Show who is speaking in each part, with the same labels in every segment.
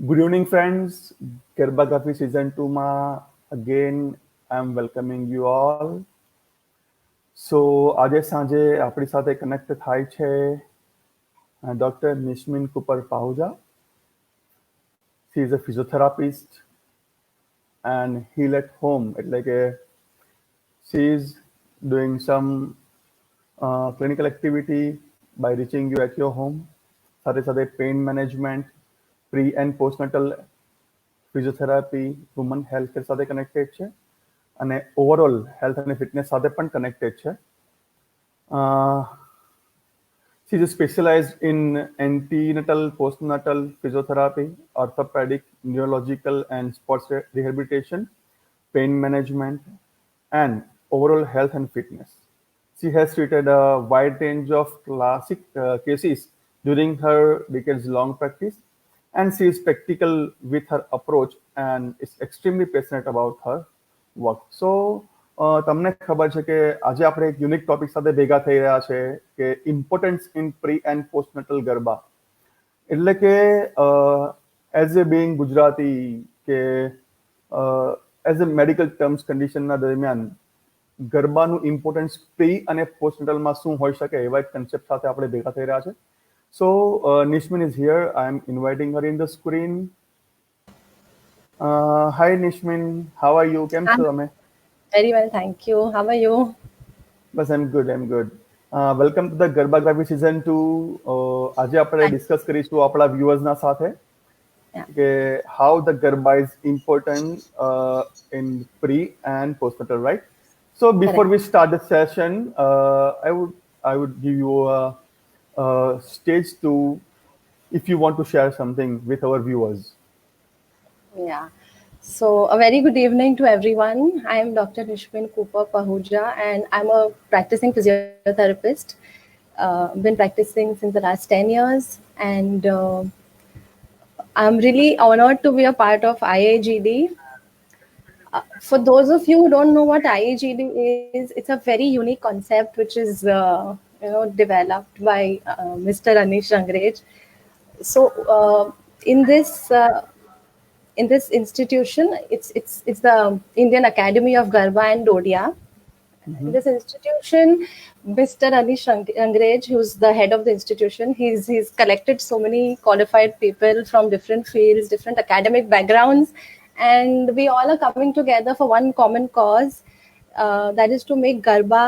Speaker 1: Good evening, friends. Gerbography Season 2 માં again I'm welcoming you all. So આજે સાંજે આપણી સાથે કનેક્ટ થાય છે doctor Nishmin Cooper Pahuja. She is a physiotherapist and heal at home. એટલે કે she is doing some clinical activity by reaching you at your home. સાથે સાથે pain management, pre and postnatal physiotherapy, woman health care સાથે connected છે અને overall health અને fitness સાથે પણ કનેક્ટેડ છે. She is specialized in antenatal, postnatal physiotherapy, orthopedic, neurological and sports rehabilitation, pain management, and overall health and fitness. She has treated a wide range of classic cases during her decades-long practice, and she is practical with her approach and is extremely passionate about her work. So, તમને ખબર છે કે આજે આપણે એક unique topic સાથે ભેગા થઈ રહ્યા છે કે importance in pre and postnatal garba. એટલે કે એઝ એ બિંગ ગુજરાતી કે એઝ એ મેડિકલ ટર્મ્સ કન્ડિશનના દરમિયાન ગરબાનું ઇમ્પોર્ટન્સ પ્રી અને પોસ્ટનેટલમાં શું હોઈ શકે એવા એક કન્સેપ્ટ સાથે આપણે ભેગા થઈ રહ્યા છે. So Nishmin is here. I am inviting her in the screen. Hi Nishmin, how are you? કેમ છો તમે?
Speaker 2: Very well, thank you. How are you?
Speaker 1: બસ I'm good. Welcome to the Garbagraphy season 2. આજે આપણે ડિસ્કસ કરીશું આપણા વ્યુઅર્સના સાથે કે how the garba is important in pre and postnatal, right? So before we start the session, I would give you a stage to, if you want to share something with our viewers.
Speaker 2: Yeah. So a very good evening to everyone. I am Dr. Nishmin Cooper Pahuja and I'm a practicing physiotherapist. Been practicing since the last 10 years and I'm really honored to be a part of IAGD. For those of you who don't know what IAGD is, it's a very unique concept which is developed by Mr. Anish Rangrej. So in this institution, it's the Indian Academy of Garba and Dodia. In this institution, Mr. Anish Rangrej, who's the head of the institution, he's collected so many qualified people from different fields, different academic backgrounds, and we all are coming together for one common cause, that is to make Garba,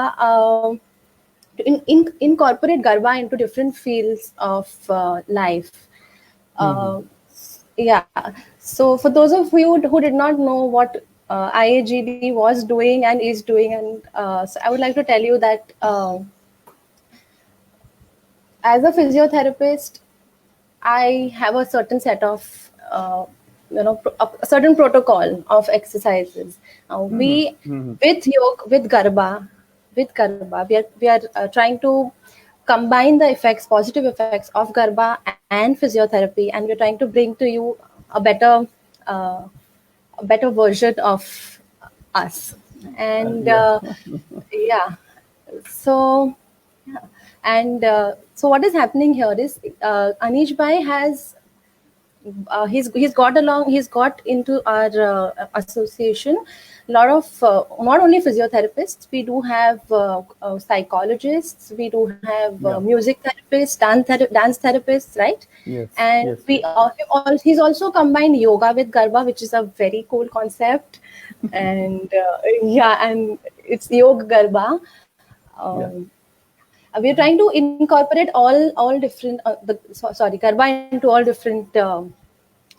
Speaker 2: incorporate Garba into different fields of life. Yeah. So for those of you who did not know what IAGD was doing and is doing, and so I would like to tell you that as a physiotherapist, I have a certain set of a certain protocol of exercises. We with yoga, with Garba, we are trying to combine the effects, positive effects of Garba and physiotherapy, and we're trying to bring to you a better version of us. And so what is happening here is Anish Bhai has he's got into our association a lot of not only physiotherapists, we do have psychologists, we do have music therapists, dance therapists, right?
Speaker 1: Yes.
Speaker 2: And he's also combined yoga with Garba, which is a very cool concept. And and it's Yoga Garba. We're trying to incorporate all different Garba into all different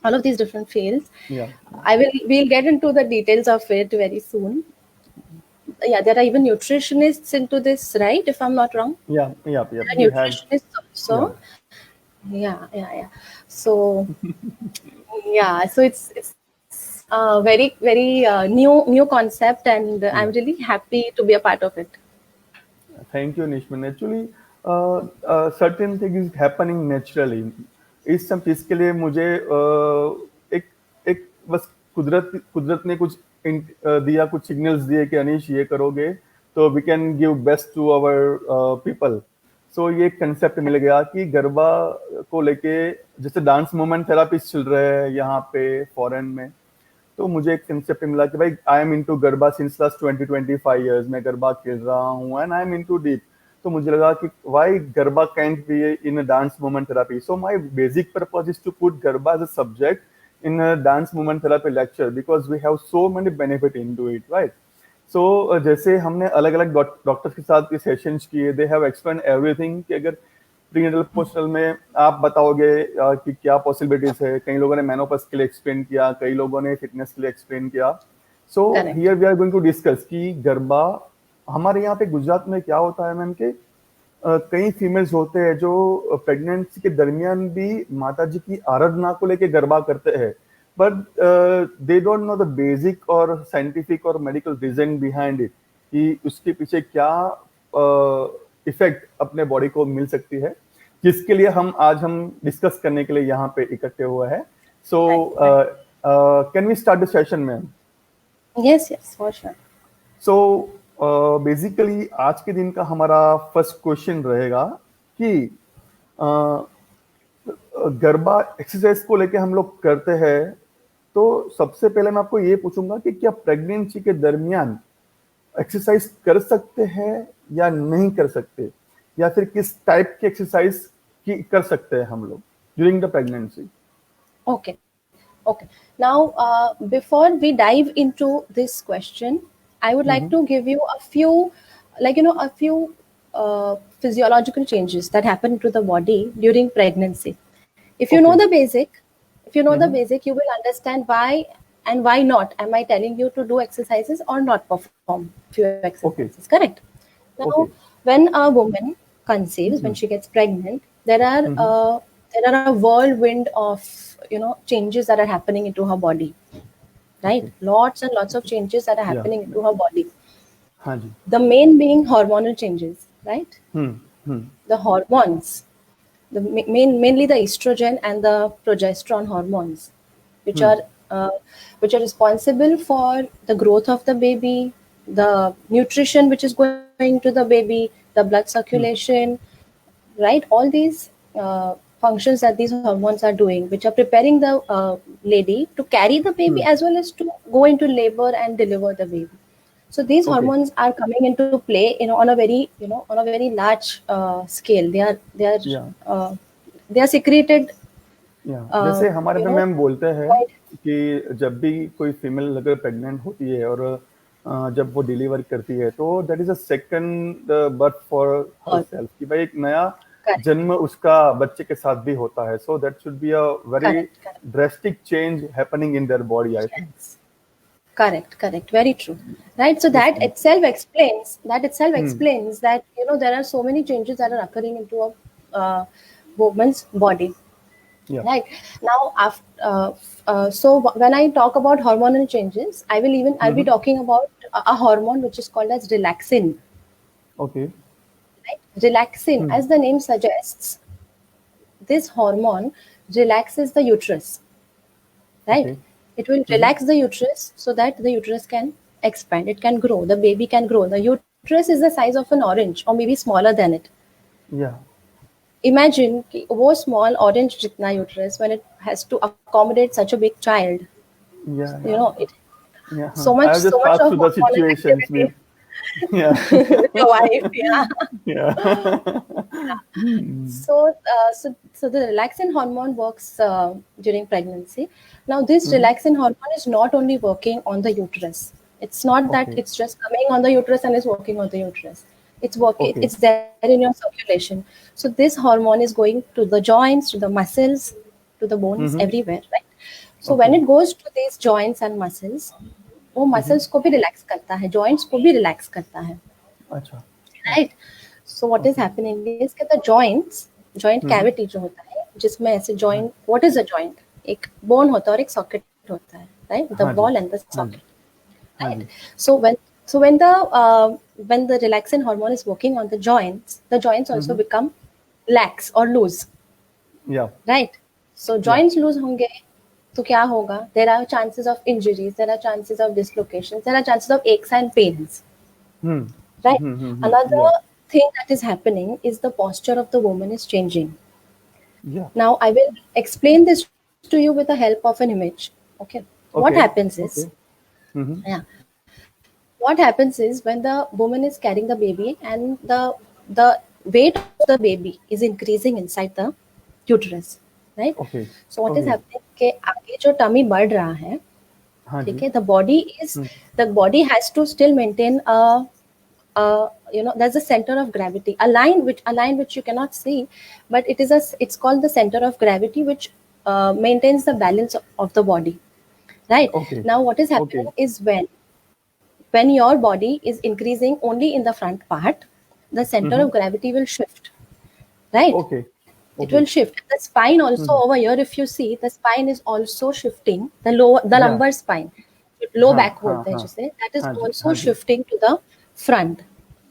Speaker 2: all of these different fields. We'll get into the details of it very soon. There are even nutritionists into this, right? If I'm not wrong.
Speaker 1: There
Speaker 2: are nutritionists also. So so it's very very new concept, and I'm really happy to be a part of it.
Speaker 1: Thank you, Nishman. Actually, certain things is happening naturally. इस सब चीज के लिए मुझे एक बस कुदरत ने कुछ दिया, कुछ सिग्नल्स दिए कि अनीश ये करोगे तो we can give best to our people. So ये कंसेप्ट मिल गया कि गरबा को लेके, जैसे डांस मूवमेंट थेरापीज चल रहे हैं यहाँ पे फॉरेन में, तो मुझे एक कंसेप्ट मिला कि भाई I am into garba since last 20-25 years, मैं गरबा खेल रहा हूँ and I am into deep. तो मुझे लगा कि why garba can't be in dance movement therapy. So my basic purpose is to put garba as a subject in a dance movement therapy lecture because we have so many benefit into it, right? So जैसे हमने अलग अलग doctors के साथ sessions किए, they have explain everything कि अगर prenatal postal में आप बताओगे कि क्या पॉसिबिलिटीज है। कई लोगों ने मेनोपॉज के लिए एक्सप्लेन किया, कई लोगों ने फिटनेस के लिए एक्सप्लेन किया। So
Speaker 2: Correct.
Speaker 1: Here we are going to discuss कि गरबा हमारे यहाँ पे गुजरात में क्या होता है मैम के कई फीमेल्स होते हैं जो प्रेगनेंसी के दरमियान भी माता जी की आराधना को लेके गरबा करते हैं, but they don't know the basic और साइंटिफिक और मेडिकल रीजन बिहाइंड इट कि उसके पीछे क्या इफेक्ट अपने बॉडी को मिल सकती है, जिसके लिए हम डिस्कस करने के लिए यहाँ पे इकट्ठे हुए हैं। So can we start the session ma'am?
Speaker 2: Yes, yes, for sure.
Speaker 1: So basically आज के दिन का हमारा फर्स्ट क्वेश्चन रहेगा कि गरबा एक्सरसाइज को लेके हम लोग करते हैं, तो सबसे पहले मैं आपको ये पूछूंगा कि क्या प्रेगनेंसी के दरमियान एक्सरसाइज कर सकते हैं या नहीं कर सकते, या फिर किस टाइप की एक्सरसाइज की कर सकते हैं हम लोग during the pregnancy?
Speaker 2: Okay. Okay. Now, before we dive into this question, I would like to give you a few, a few physiological changes that happen to the body during pregnancy. If you know the basic, you will understand why and why not am I telling you to do exercises or not perform few exercises. Correct. Now, when a woman conceives, when she gets pregnant, there are a whirlwind of changes that are happening into her body, right? Lots and lots of changes that are happening into her body. The main being hormonal changes, right? The hormones, mainly the estrogen and the progesterone hormones, which are responsible for the growth of the baby, the nutrition which is going to the baby, the blood circulation, right? All these functions that these hormones are doing, which are preparing the lady to carry the baby as well as to go into labor and deliver the baby. So these hormones are coming into play, on a very large scale. They are secreted.
Speaker 1: जैसे हमारे पे ma'am बोलते हैं कि जब भी कोई female अगर प्रेग्नेंट होती है और जब वो डिलीवर करती है, तो that is a second birth for herself, कि भाई एक नया जन्म उसका बच्चे के साथ भी होता है. So that should be a very drastic change happening in their body, I think.
Speaker 2: Correct. Very true. Right. So that itself explains that there are so many changes that are occurring into a woman's body.
Speaker 1: Yeah.
Speaker 2: Right. Now, so when I talk about hormonal changes, I'll be talking about a hormone which is called as relaxin.
Speaker 1: Okay.
Speaker 2: Right. Relaxin, as the name suggests, this hormone relaxes the uterus. Right. Okay. It will relax the uterus so that the uterus can expand. It can grow. The baby can grow. The uterus is the size of an orange or maybe smaller than it.
Speaker 1: Yeah.
Speaker 2: Imagine वो small orange जितना uterus, when it has to accommodate such a big child.
Speaker 1: Yeah.
Speaker 2: You know,
Speaker 1: Yeah.
Speaker 2: so much
Speaker 1: I've just
Speaker 2: so much
Speaker 1: passed
Speaker 2: of
Speaker 1: through the situations.
Speaker 2: activity.
Speaker 1: Yeah.
Speaker 2: With your wife, yeah.
Speaker 1: Yeah.
Speaker 2: So the relaxin hormone works during pregnancy. Now, this relaxin hormone is not only working on the uterus. It's not that it's just coming on the uterus and is working on the uterus. It's working. It's there in your circulation. So this hormone is going to the joints, to the muscles, to the bones, everywhere, right? So when it goes to these joints and muscles, वो muscles को भी relax करता है, joints को भी relax करता है.
Speaker 1: अच्छा.
Speaker 2: Right. So what is happening is कि the joint cavity जो होता है, जिसमें ऐसे joint, what is a joint? एक bone होता है और एक socket होता है, right? The ball and the socket. Right. So when the relaxin hormone is working on the joints also become lax or loose.
Speaker 1: Yeah.
Speaker 2: Right. So joints loose होंगे तो क्या होगा? There are chances of injuries, there are chances of dislocations, there are chances of aches and pains. Right. Another thing that is happening is the posture of the woman is changing.
Speaker 1: Yeah.
Speaker 2: Now, I will explain this to you with the help of an image. Okay. What
Speaker 1: Okay.
Speaker 2: happens is,
Speaker 1: Okay. Mm-hmm.
Speaker 2: yeah, what happens is when the woman is carrying the baby and the weight of the baby is increasing inside the uterus, right?
Speaker 1: Okay.
Speaker 2: So what is
Speaker 1: Okay.
Speaker 2: happening कि आगे जो tummy बढ़ रहा है,
Speaker 1: हाँ
Speaker 2: ठीक
Speaker 1: जी.
Speaker 2: है, the body has to still maintain there's a center of gravity, a line which you cannot see, but it's called the center of gravity, which maintains the balance of the body, right?
Speaker 1: Okay.
Speaker 2: Now what is
Speaker 1: Okay.
Speaker 2: happening is when your body is increasing only in the front part, the center
Speaker 1: Mm-hmm.
Speaker 2: of gravity will shift, right?
Speaker 1: Okay.
Speaker 2: It will
Speaker 1: Okay.
Speaker 2: shift. The spine also
Speaker 1: Mm-hmm.
Speaker 2: over here, if you see, the spine is also shifting. The
Speaker 1: Yeah.
Speaker 2: lumbar spine, low
Speaker 1: हाँ
Speaker 2: back
Speaker 1: हाँ
Speaker 2: बोलते हैं
Speaker 1: हाँ
Speaker 2: जिसे, that is
Speaker 1: हाँ जी.
Speaker 2: also
Speaker 1: हाँ जी.
Speaker 2: shifting to the front.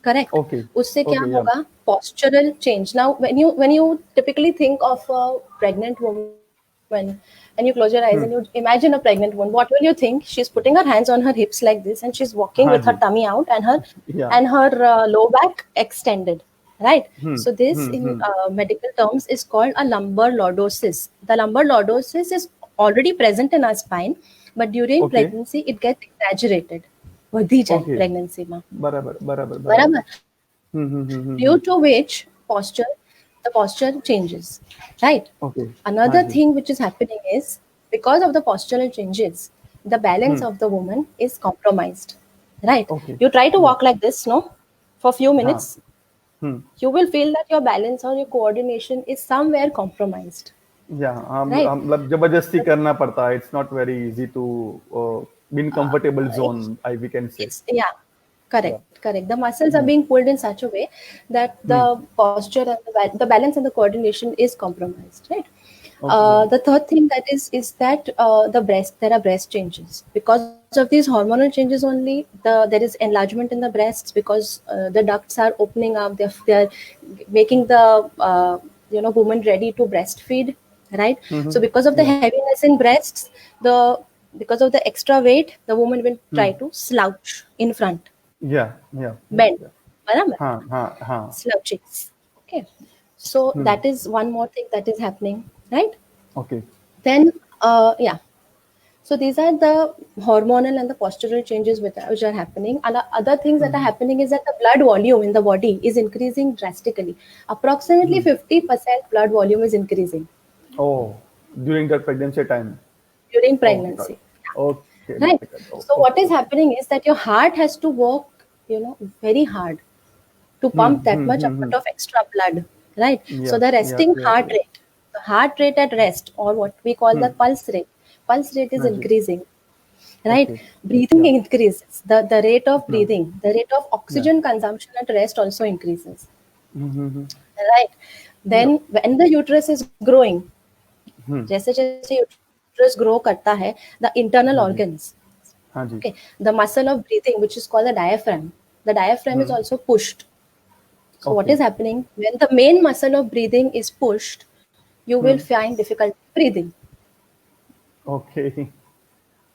Speaker 2: Correct.
Speaker 1: Okay.
Speaker 2: उससे क्या
Speaker 1: Okay. Yeah.
Speaker 2: होगा? Postural change. Now, when you typically think of a pregnant woman and you close your eyes and you imagine a pregnant woman, what will you think? She's putting her hands on her hips like this, and she's walking
Speaker 1: हाँ
Speaker 2: with her
Speaker 1: ji.
Speaker 2: tummy out and her
Speaker 1: Yeah.
Speaker 2: low back extended, right? So this in
Speaker 1: Hmm.
Speaker 2: medical terms is called a lumbar lordosis. The lumbar lordosis is already present in our spine, but during
Speaker 1: Okay.
Speaker 2: pregnancy it gets exaggerated. बढ़ी जाए
Speaker 1: Okay.
Speaker 2: pregnancy में,
Speaker 1: बराबर बराबर बराबर.
Speaker 2: बराबर? Due
Speaker 1: hmm.
Speaker 2: to which the posture changes, right?
Speaker 1: Okay. हाँ
Speaker 2: Another
Speaker 1: ji.
Speaker 2: thing which is happening is because of the postural changes, the balance
Speaker 1: Hmm.
Speaker 2: of the woman is compromised, right?
Speaker 1: Okay.
Speaker 2: You try to
Speaker 1: Yeah.
Speaker 2: walk like this, no, for few
Speaker 1: हाँ.
Speaker 2: minutes,
Speaker 1: Hmm.
Speaker 2: you will feel that your balance or your coordination is somewhere compromised,
Speaker 1: Yeah.
Speaker 2: right?
Speaker 1: हम मतलब जबरदस्ती करना पड़ता है. It's not very easy to be in comfortable zone. We can say.
Speaker 2: It's yeah,
Speaker 1: Yeah.
Speaker 2: correct. The muscles are being pulled in such a way that the posture and the balance and the coordination is compromised, right?
Speaker 1: Okay.
Speaker 2: The third thing that is that there are breast changes because of these hormonal changes only. There is enlargement in the breasts because the ducts are opening up. They're making the woman ready to breastfeed, right? So because of the
Speaker 1: Yeah.
Speaker 2: heaviness in breasts, because of the extra weight, the woman will try to slouch in front,
Speaker 1: Yeah. Yeah. Yeah.
Speaker 2: bend,
Speaker 1: Yeah.
Speaker 2: बराबर?
Speaker 1: हाँ.
Speaker 2: Slouching. Okay. So that is one more thing that is happening, right?
Speaker 1: Okay.
Speaker 2: Then, yeah. So these are the hormonal and the postural changes which are happening. And the other things that are happening is that the blood volume in the body is increasing drastically. Approximately 50% blood volume is increasing
Speaker 1: Oh, during that pregnancy time.
Speaker 2: during
Speaker 1: Oh my God.
Speaker 2: pregnancy.
Speaker 1: Okay,
Speaker 2: Right.
Speaker 1: difficult. Oh,
Speaker 2: So what
Speaker 1: okay,
Speaker 2: is
Speaker 1: okay.
Speaker 2: happening is that your heart has to work, very hard to pump that much amount of extra blood, right? So
Speaker 1: Yeah,
Speaker 2: the
Speaker 1: yeah,
Speaker 2: resting
Speaker 1: yeah,
Speaker 2: heart
Speaker 1: yeah.
Speaker 2: rate, the heart rate at rest, or what we call the pulse rate is
Speaker 1: हाँ जी.
Speaker 2: increasing, right?
Speaker 1: Okay.
Speaker 2: Breathing
Speaker 1: Yeah.
Speaker 2: increases, the rate of
Speaker 1: हाँ.
Speaker 2: breathing, the rate of
Speaker 1: Yeah.
Speaker 2: oxygen consumption at rest also increases,
Speaker 1: Mm-hmm.
Speaker 2: right?
Speaker 1: Yeah.
Speaker 2: Then when the uterus is growing,
Speaker 1: Hmm.
Speaker 2: जैसे जैसे uterus grow करता है, the internal
Speaker 1: हाँ जी.
Speaker 2: organs,
Speaker 1: हाँ जी.
Speaker 2: okay, the muscle of breathing, which is called the diaphragm is also pushed. So what
Speaker 1: Okay.
Speaker 2: is happening when the main muscle of breathing is pushed, you will find difficulty breathing,
Speaker 1: Okay.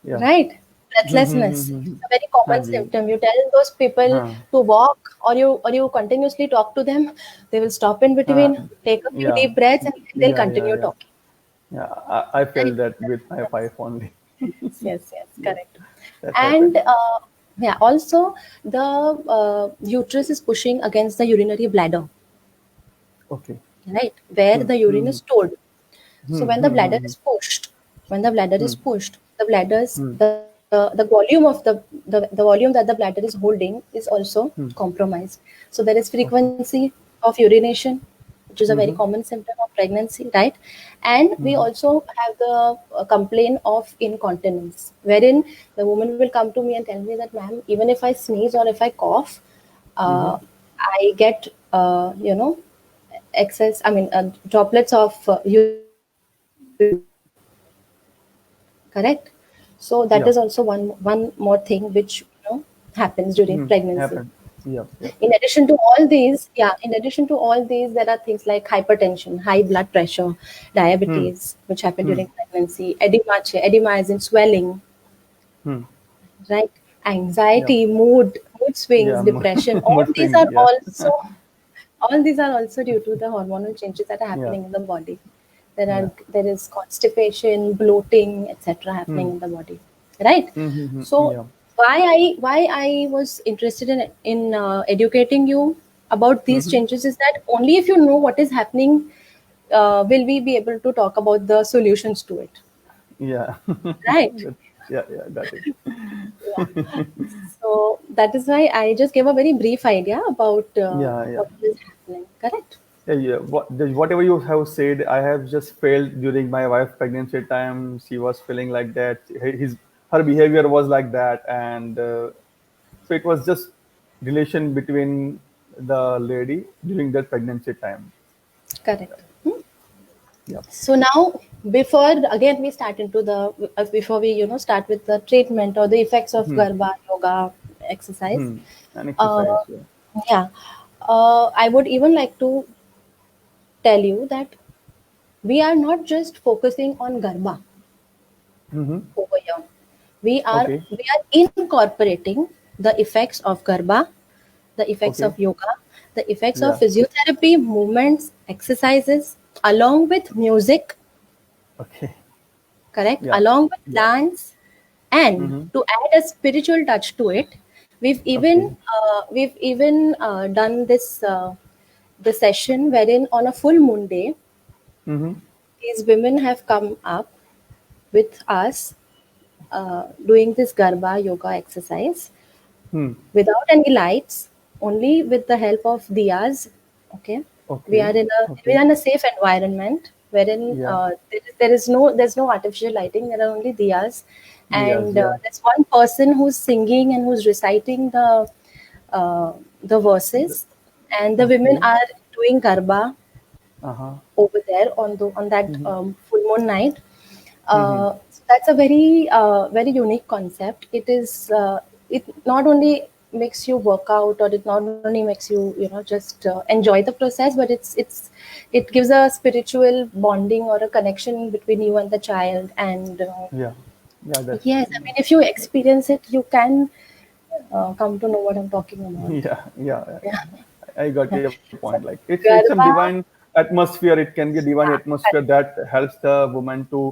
Speaker 1: Yeah.
Speaker 2: right? Breathlessness. It's a very
Speaker 1: हाँ
Speaker 2: common
Speaker 1: ji.
Speaker 2: symptom. You tell those people
Speaker 1: हाँ.
Speaker 2: to walk, or you continuously talk to them, they will stop in between,
Speaker 1: हाँ.
Speaker 2: take a few
Speaker 1: Yeah.
Speaker 2: deep breaths, and they'll
Speaker 1: Yeah, yeah,
Speaker 2: continue
Speaker 1: yeah.
Speaker 2: talking.
Speaker 1: Yeah, I
Speaker 2: Right?
Speaker 1: felt that with my
Speaker 2: Yes.
Speaker 1: wife only.
Speaker 2: Yes,
Speaker 1: Yes,
Speaker 2: correct.
Speaker 1: that
Speaker 2: And
Speaker 1: happened.
Speaker 2: yeah, also the uterus is pushing against the urinary bladder,
Speaker 1: Okay.
Speaker 2: right? Where the urine is stored. So when the bladder is pushed, the bladder's the volume of the volume that the bladder is holding is also compromised. So there is
Speaker 1: Okay.
Speaker 2: frequency of urination, which is a very common symptom of pregnancy, right? And we also have the complaint of incontinence, wherein the woman will come to me and tell me that, ma'am, even if I sneeze or if I cough, I get excess, droplets of correct. So that
Speaker 1: Yeah.
Speaker 2: is also one more thing which happens during pregnancy.
Speaker 1: Happened. Yep. Yep.
Speaker 2: In addition to all these, there are things like hypertension, high blood pressure, diabetes, which happen during pregnancy, edema is in swelling, right?
Speaker 1: Yep.
Speaker 2: Anxiety, mood swings,
Speaker 1: Yeah.
Speaker 2: depression. All
Speaker 1: Mood
Speaker 2: these
Speaker 1: swings.
Speaker 2: are
Speaker 1: Yeah.
Speaker 2: also all these are also due to the hormonal changes that are
Speaker 1: Yeah.
Speaker 2: happening in the body.
Speaker 1: Yeah.
Speaker 2: There is constipation, bloating, etc. happening
Speaker 1: Hmm.
Speaker 2: in the body, right?
Speaker 1: Mm-hmm.
Speaker 2: So
Speaker 1: Yeah.
Speaker 2: why I was interested in educating you about these
Speaker 1: Mm-hmm.
Speaker 2: changes is that only if you know what is happening, will we be able to talk about the solutions to it,
Speaker 1: Yeah.
Speaker 2: right?
Speaker 1: Yeah. Yeah. Got it.
Speaker 2: Yeah. So that is why I just gave a very brief idea about
Speaker 1: Yeah. Yeah.
Speaker 2: what is happening. Correct?
Speaker 1: Yeah, yeah. Whatever you have said, I have just felt during my wife's pregnancy time. She was feeling like that. Her behavior was like that, and so it was just relation between the lady during that pregnancy time.
Speaker 2: Correct.
Speaker 1: Yeah.
Speaker 2: So now, before again we start into the before we start with the treatment or the effects of
Speaker 1: Hmm.
Speaker 2: Garba yoga exercise.
Speaker 1: Hmm. An exercise.
Speaker 2: Uh,
Speaker 1: Yeah.
Speaker 2: yeah, I would even like to tell you that we are not just focusing on Garba
Speaker 1: Mm-hmm.
Speaker 2: over here.
Speaker 1: Okay.
Speaker 2: We are incorporating the effects of Garba, the effects
Speaker 1: Okay.
Speaker 2: of yoga, the effects of
Speaker 1: Yeah.
Speaker 2: physiotherapy, movements, exercises, along with music,
Speaker 1: Okay.
Speaker 2: correct,
Speaker 1: Yeah.
Speaker 2: along with
Speaker 1: Yeah.
Speaker 2: plants, and
Speaker 1: Mm-hmm.
Speaker 2: to add a spiritual touch to it,
Speaker 1: Okay.
Speaker 2: we've even done this the session wherein on a full moon day
Speaker 1: Mm-hmm.
Speaker 2: these women have come up with us doing this Garba yoga exercise
Speaker 1: Hmm.
Speaker 2: without any lights, only with the help of diyas. Okay,
Speaker 1: Okay.
Speaker 2: we
Speaker 1: Okay.
Speaker 2: are in a safe environment wherein
Speaker 1: Yeah.
Speaker 2: there's no artificial lighting. There are only diyas,
Speaker 1: Yes.
Speaker 2: and
Speaker 1: Yeah.
Speaker 2: there's one person who's singing and who's reciting the verses, and the women
Speaker 1: Okay.
Speaker 2: are doing garba
Speaker 1: Uh-huh.
Speaker 2: over there on that
Speaker 1: Mm-hmm.
Speaker 2: full moon night.
Speaker 1: Mm-hmm.
Speaker 2: That's a very unique concept. It not only makes you work out, or it not only makes you just enjoy the process, but it gives a spiritual bonding or a connection between you and the child. And
Speaker 1: Yeah. Yeah. That's
Speaker 2: yes, I mean, if you experience it, you can come to know what I'm talking about.
Speaker 1: yeah. Yeah. Yeah.
Speaker 2: Yeah,
Speaker 1: I got
Speaker 2: yeah.
Speaker 1: your point. Like
Speaker 2: So
Speaker 1: it's some
Speaker 2: garba,
Speaker 1: divine atmosphere. It can be a divine
Speaker 2: yeah,
Speaker 1: atmosphere
Speaker 2: correct.
Speaker 1: that helps the woman to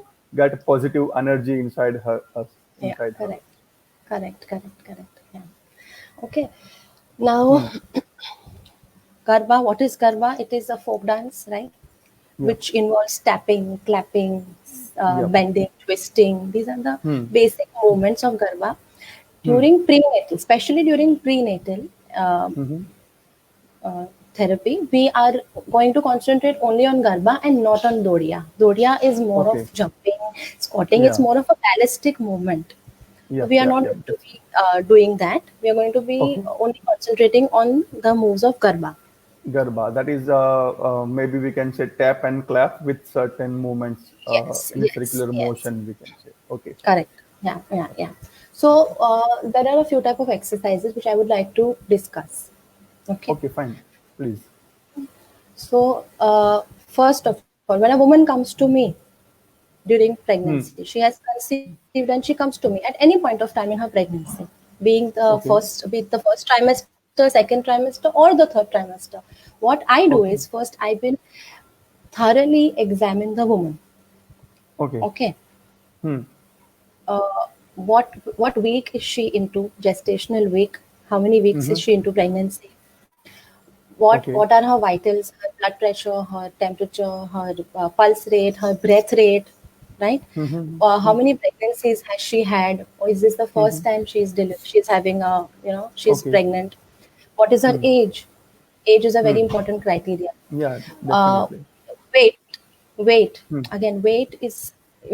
Speaker 1: get positive energy inside her us
Speaker 2: Yeah,
Speaker 1: inside her.
Speaker 2: correct. Correct. Yeah. Okay. Now,
Speaker 1: Hmm.
Speaker 2: Garba, what is Garba? It is a folk dance, right?
Speaker 1: Yeah.
Speaker 2: Which involves tapping, clapping,
Speaker 1: Yep.
Speaker 2: bending, twisting. These are the
Speaker 1: Hmm.
Speaker 2: basic movements of Garba.
Speaker 1: Hmm.
Speaker 2: During prenatal, especially during prenatal
Speaker 1: Mm-hmm.
Speaker 2: therapy, we are going to concentrate only on Garba and not on Dodia. Dodia is more
Speaker 1: Okay.
Speaker 2: of jumping, squatting. It's
Speaker 1: Yeah.
Speaker 2: more of a ballistic movement. So
Speaker 1: Yep.
Speaker 2: we are
Speaker 1: Yep.
Speaker 2: not
Speaker 1: Yep.
Speaker 2: going to be doing that. We are going to be
Speaker 1: Okay.
Speaker 2: only concentrating on the moves of Garba.
Speaker 1: Garba. That is maybe we can say tap and clap with certain movements in a circular
Speaker 2: Yes.
Speaker 1: motion. We can say. Okay.
Speaker 2: Correct. Yeah. So there are a few type of exercises which I would like to discuss. Okay.
Speaker 1: Okay. Fine. Please.
Speaker 2: So first of all, when a woman comes to me during
Speaker 1: Hmm.
Speaker 2: pregnancy, she has conceived and she comes to me at any point of time in her pregnancy,
Speaker 1: Okay.
Speaker 2: be it the first trimester, second trimester, or the third trimester. What I do is
Speaker 1: Okay.
Speaker 2: first I will thoroughly examine the woman.
Speaker 1: Okay.
Speaker 2: Okay.
Speaker 1: Hmm.
Speaker 2: What week is she into gestational week? How many weeks is
Speaker 1: Mm-hmm.
Speaker 2: she into pregnancy?
Speaker 1: Okay.
Speaker 2: What are her vitals, her blood pressure, her temperature, her pulse rate, her breath rate, right?
Speaker 1: Mm-hmm.
Speaker 2: How many pregnancies has she had? Or is this the
Speaker 1: Mm-hmm.
Speaker 2: first time she's having a she's
Speaker 1: Okay.
Speaker 2: pregnant? What is her
Speaker 1: Hmm.
Speaker 2: age? Age is a very
Speaker 1: Hmm.
Speaker 2: important criteria.
Speaker 1: Yeah.
Speaker 2: Uh,
Speaker 1: Definitely.
Speaker 2: weight, weight.
Speaker 1: Hmm.
Speaker 2: Again, weight is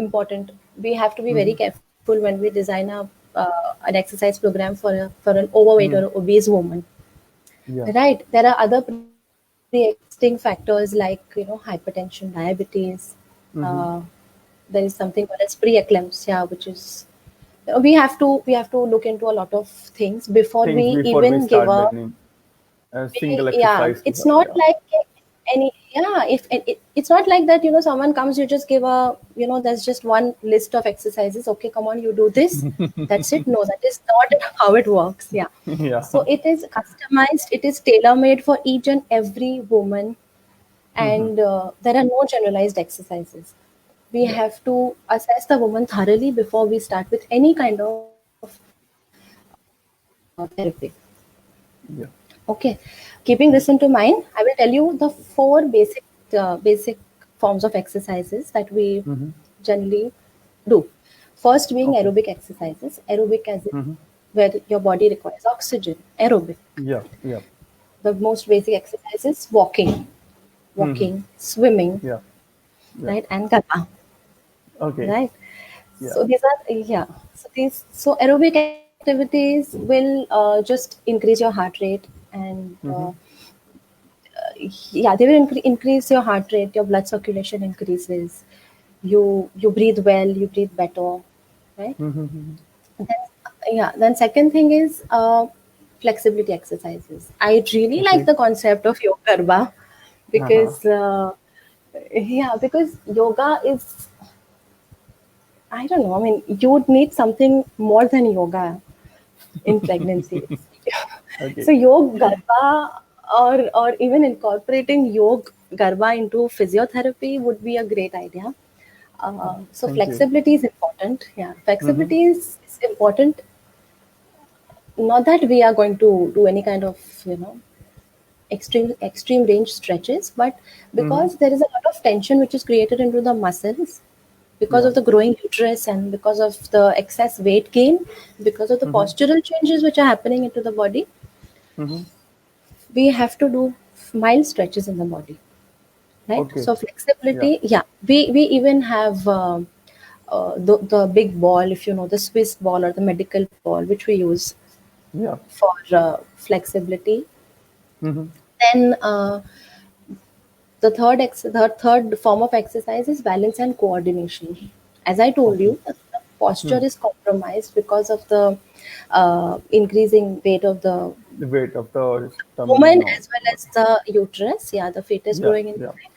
Speaker 2: important. We have to be very
Speaker 1: Mm-hmm.
Speaker 2: careful when we design an exercise program for an overweight or
Speaker 1: Hmm.
Speaker 2: obese woman.
Speaker 1: Yeah.
Speaker 2: Right. There are other pre-existing factors like hypertension, diabetes. Uh,
Speaker 1: Mm-hmm.
Speaker 2: there is something called as preeclampsia, which is we have to look into a lot of things before
Speaker 1: Things
Speaker 2: we
Speaker 1: before we
Speaker 2: even give
Speaker 1: start
Speaker 2: a
Speaker 1: the single
Speaker 2: yeah.
Speaker 1: exercise to
Speaker 2: It's
Speaker 1: her.
Speaker 2: not
Speaker 1: Yeah.
Speaker 2: like any, yeah, if it's not like that, someone comes, you just give a, there's just one list of exercises. Okay, come on, you do this. That's it. No, that is not how it works. Yeah.
Speaker 1: Yeah.
Speaker 2: So it is customized. It is tailor made for each and every woman, and there are no generalized exercises. We
Speaker 1: Yeah.
Speaker 2: have to assess the woman thoroughly before we start with any kind of therapy.
Speaker 1: Yeah.
Speaker 2: Okay, keeping this into mind, I will tell you the four basic forms of exercises that we
Speaker 1: Mm-hmm.
Speaker 2: generally do. First being
Speaker 1: Okay.
Speaker 2: aerobic exercises. Aerobic as in
Speaker 1: Mm-hmm.
Speaker 2: where your body requires oxygen. Aerobic.
Speaker 1: Yeah. Yeah.
Speaker 2: The most basic exercises:
Speaker 1: Mm-hmm.
Speaker 2: swimming,
Speaker 1: Yeah. Yeah.
Speaker 2: right, and garba,
Speaker 1: Okay.
Speaker 2: right.
Speaker 1: Yeah.
Speaker 2: So these are, yeah. So aerobic activities will just increase your heart rate, and
Speaker 1: Mm-hmm.
Speaker 2: yeah, they will increase your heart rate, your blood circulation increases, you breathe well, you breathe better, right?
Speaker 1: Mm-hmm.
Speaker 2: Then, yeah, then second thing is flexibility exercises. I really like
Speaker 1: Okay.
Speaker 2: the concept of yoga garba,
Speaker 1: Uh-huh.
Speaker 2: because yeah, because yoga is, I don't know, I mean, you would need something more than yoga in pregnancy.
Speaker 1: Okay.
Speaker 2: So yoga garba, or even incorporating yoga garba into physiotherapy would be a great idea. So
Speaker 1: Thank you.
Speaker 2: flexibility is important. Yeah,
Speaker 1: Mm-hmm.
Speaker 2: flexibility is important. Not that we are going to do any kind of, extreme range stretches, but
Speaker 1: Mm-hmm.
Speaker 2: because there is a lot of tension which is created into the muscles because
Speaker 1: Yeah.
Speaker 2: of the growing uterus, and because of the excess weight gain, because of the
Speaker 1: Mm-hmm.
Speaker 2: postural changes which are happening into the body,
Speaker 1: Mm-hmm.
Speaker 2: we have to do mild stretches in the body, right?
Speaker 1: Okay.
Speaker 2: So
Speaker 1: Yeah.
Speaker 2: flexibility, yeah, we even have the big ball, if you know, the Swiss ball or the medical ball, which we use
Speaker 1: Yeah.
Speaker 2: for flexibility.
Speaker 1: Mm-hmm.
Speaker 2: Then the third form of exercise is balance and coordination. As I told
Speaker 1: Okay.
Speaker 2: you, the posture
Speaker 1: Hmm.
Speaker 2: is compromised because of the increasing weight of the
Speaker 1: The weight of the stomach
Speaker 2: woman
Speaker 1: now.
Speaker 2: as well as the uterus. Yeah, the fetus
Speaker 1: Yeah.
Speaker 2: growing
Speaker 1: Yeah.
Speaker 2: inside.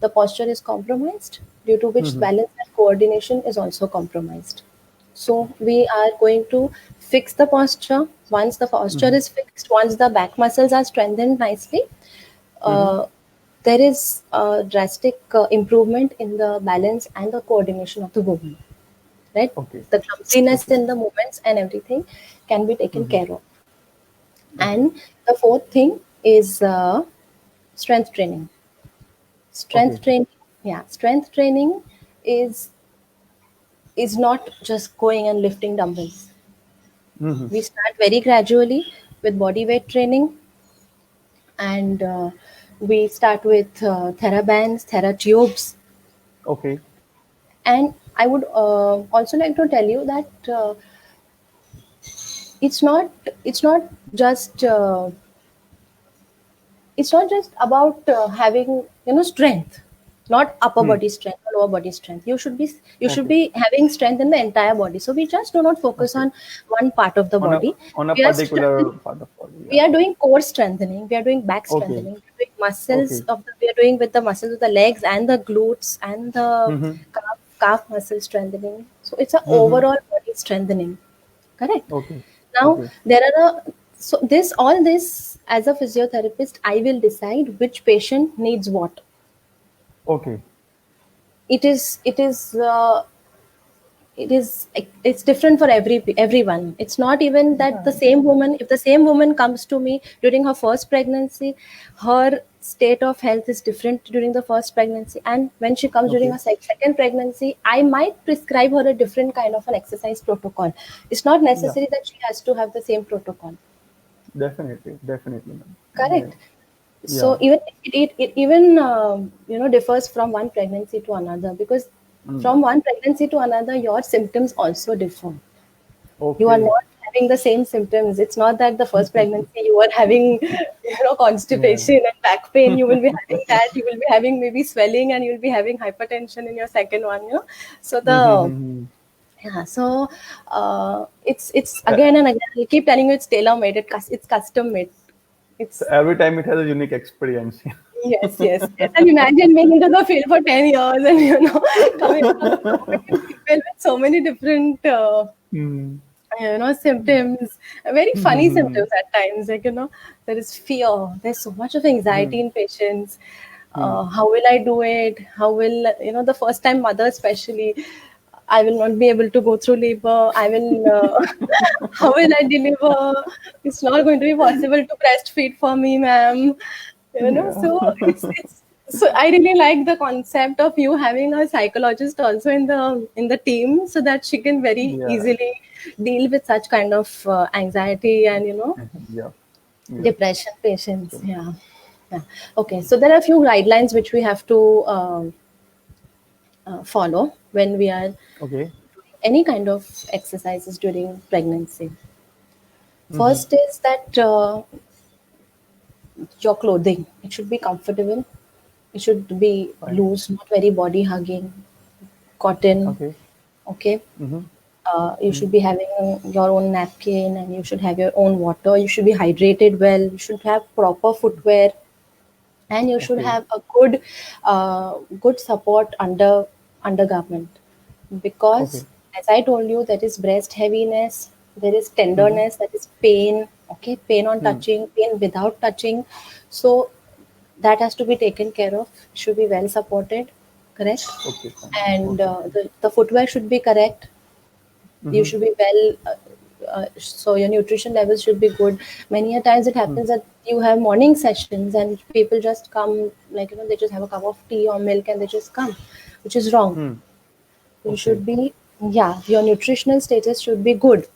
Speaker 2: The posture is compromised, due to which
Speaker 1: Mm-hmm.
Speaker 2: balance and coordination is also compromised. So we are going to fix the posture. Once the posture
Speaker 1: Mm-hmm.
Speaker 2: is fixed, once the back muscles are strengthened nicely,
Speaker 1: Mm-hmm.
Speaker 2: uh, there is a drastic improvement in the balance and the coordination of the woman. Right,
Speaker 1: Okay.
Speaker 2: the clumsiness
Speaker 1: Okay.
Speaker 2: in the movements and everything can be taken
Speaker 1: Mm-hmm.
Speaker 2: care of.
Speaker 1: Okay.
Speaker 2: And the fourth thing is strength training.
Speaker 1: Okay.
Speaker 2: Strength training, yeah, strength training is is not just going and lifting dumbbells.
Speaker 1: Mm-hmm.
Speaker 2: We start very gradually with body weight training, and we start with therabands, theratubes.
Speaker 1: Okay.
Speaker 2: And I would also like to tell you that it's not it's not just it's not just about having, strength, not upper
Speaker 1: Hmm.
Speaker 2: body strength or lower body strength. You should
Speaker 1: Okay.
Speaker 2: be having strength in the entire body. So we just do not focus
Speaker 1: Okay.
Speaker 2: on one part of the
Speaker 1: On a
Speaker 2: body.
Speaker 1: on a
Speaker 2: we are
Speaker 1: particular
Speaker 2: strengthening
Speaker 1: part of body.
Speaker 2: we
Speaker 1: Yeah.
Speaker 2: are doing core strengthening, we are doing back
Speaker 1: Okay.
Speaker 2: strengthening, we're doing muscles
Speaker 1: Okay.
Speaker 2: we are doing with the muscles of the legs and the glutes and the
Speaker 1: Mm-hmm.
Speaker 2: calf muscle strengthening. So it's an
Speaker 1: Mm-hmm.
Speaker 2: overall body strengthening. Correct.
Speaker 1: Okay.
Speaker 2: Now
Speaker 1: Okay.
Speaker 2: there are all this as a physiotherapist, I will decide which patient needs what.
Speaker 1: Okay.
Speaker 2: It is it is uh, it is it's different for everyone. It's not even that
Speaker 1: Yeah.
Speaker 2: the same woman, if the same woman comes to me during her first pregnancy, her state of health is different during the first pregnancy, and when she comes during
Speaker 1: Okay.
Speaker 2: her second pregnancy, I might prescribe her a different kind of an exercise protocol. It's not
Speaker 1: Yeah.
Speaker 2: necessary that she has to have the same protocol.
Speaker 1: Definitely. Definitely, ma'am. Yeah.
Speaker 2: Correct.
Speaker 1: Yeah.
Speaker 2: So even it even differs from one pregnancy to another, because
Speaker 1: Mm.
Speaker 2: from one pregnancy to another your symptoms also differ. You are
Speaker 1: Okay.
Speaker 2: not having the same symptoms. It's not that the first pregnancy you are having
Speaker 1: Yeah.
Speaker 2: constipation and back pain. You will be having that. You will be having maybe swelling, and you will be having hypertension in your second one. So the
Speaker 1: Mm-hmm.
Speaker 2: yeah, so it's again and again. I keep telling you, it's tailor made. It's custom made.
Speaker 1: So
Speaker 2: It's
Speaker 1: every time it has a unique experience.
Speaker 2: Yes, yes, yes. And imagine being into the field for 10 years and, coming across so many people with so many different,
Speaker 1: Hmm.
Speaker 2: symptoms, very funny symptoms at times. Like, there is fear. There's so much of anxiety in patients. How will I do it? How will, the first time mother especially, I will not be able to go through labor. I will, how will I deliver? It's not going to be possible to breastfeed for me, ma'am.
Speaker 1: Yeah.
Speaker 2: So so I really like the concept of you having a psychologist also in the team, so that she can very
Speaker 1: Yeah.
Speaker 2: easily deal with such kind of anxiety and
Speaker 1: Yeah. Yeah.
Speaker 2: depression patients.
Speaker 1: True.
Speaker 2: Yeah. Yeah. Okay, so there are a few guidelines which we have to follow when we are
Speaker 1: Okay.
Speaker 2: any kind of exercises during pregnancy.
Speaker 1: Mm-hmm.
Speaker 2: First is that your clothing, it should be comfortable. It should be
Speaker 1: Fine.
Speaker 2: loose, not very body hugging, cotton.
Speaker 1: Okay.
Speaker 2: Okay.
Speaker 1: Mm-hmm.
Speaker 2: You should be having your own napkin, and you should have your own water. You should be hydrated well. You should have proper footwear, and you should
Speaker 1: Okay.
Speaker 2: have a good support undergarment, because
Speaker 1: Okay.
Speaker 2: as I told you, there is breast heaviness, there is
Speaker 1: Mm-hmm.
Speaker 2: tenderness, there is pain. Okay, pain on
Speaker 1: Hmm.
Speaker 2: touching, pain without touching. So that has to be taken care of, should be well supported, correct?
Speaker 1: Okay. Fine.
Speaker 2: And
Speaker 1: Okay.
Speaker 2: the footwear should be correct. You
Speaker 1: Mm-hmm.
Speaker 2: should be well, so your nutrition levels should be good. Many a times it
Speaker 1: Hmm.
Speaker 2: happens that you have morning sessions and people just come, like, they just have a cup of tea or milk and they just come, which is wrong.
Speaker 1: Hmm.
Speaker 2: You
Speaker 1: Okay.
Speaker 2: should be, yeah, your nutritional status should be good,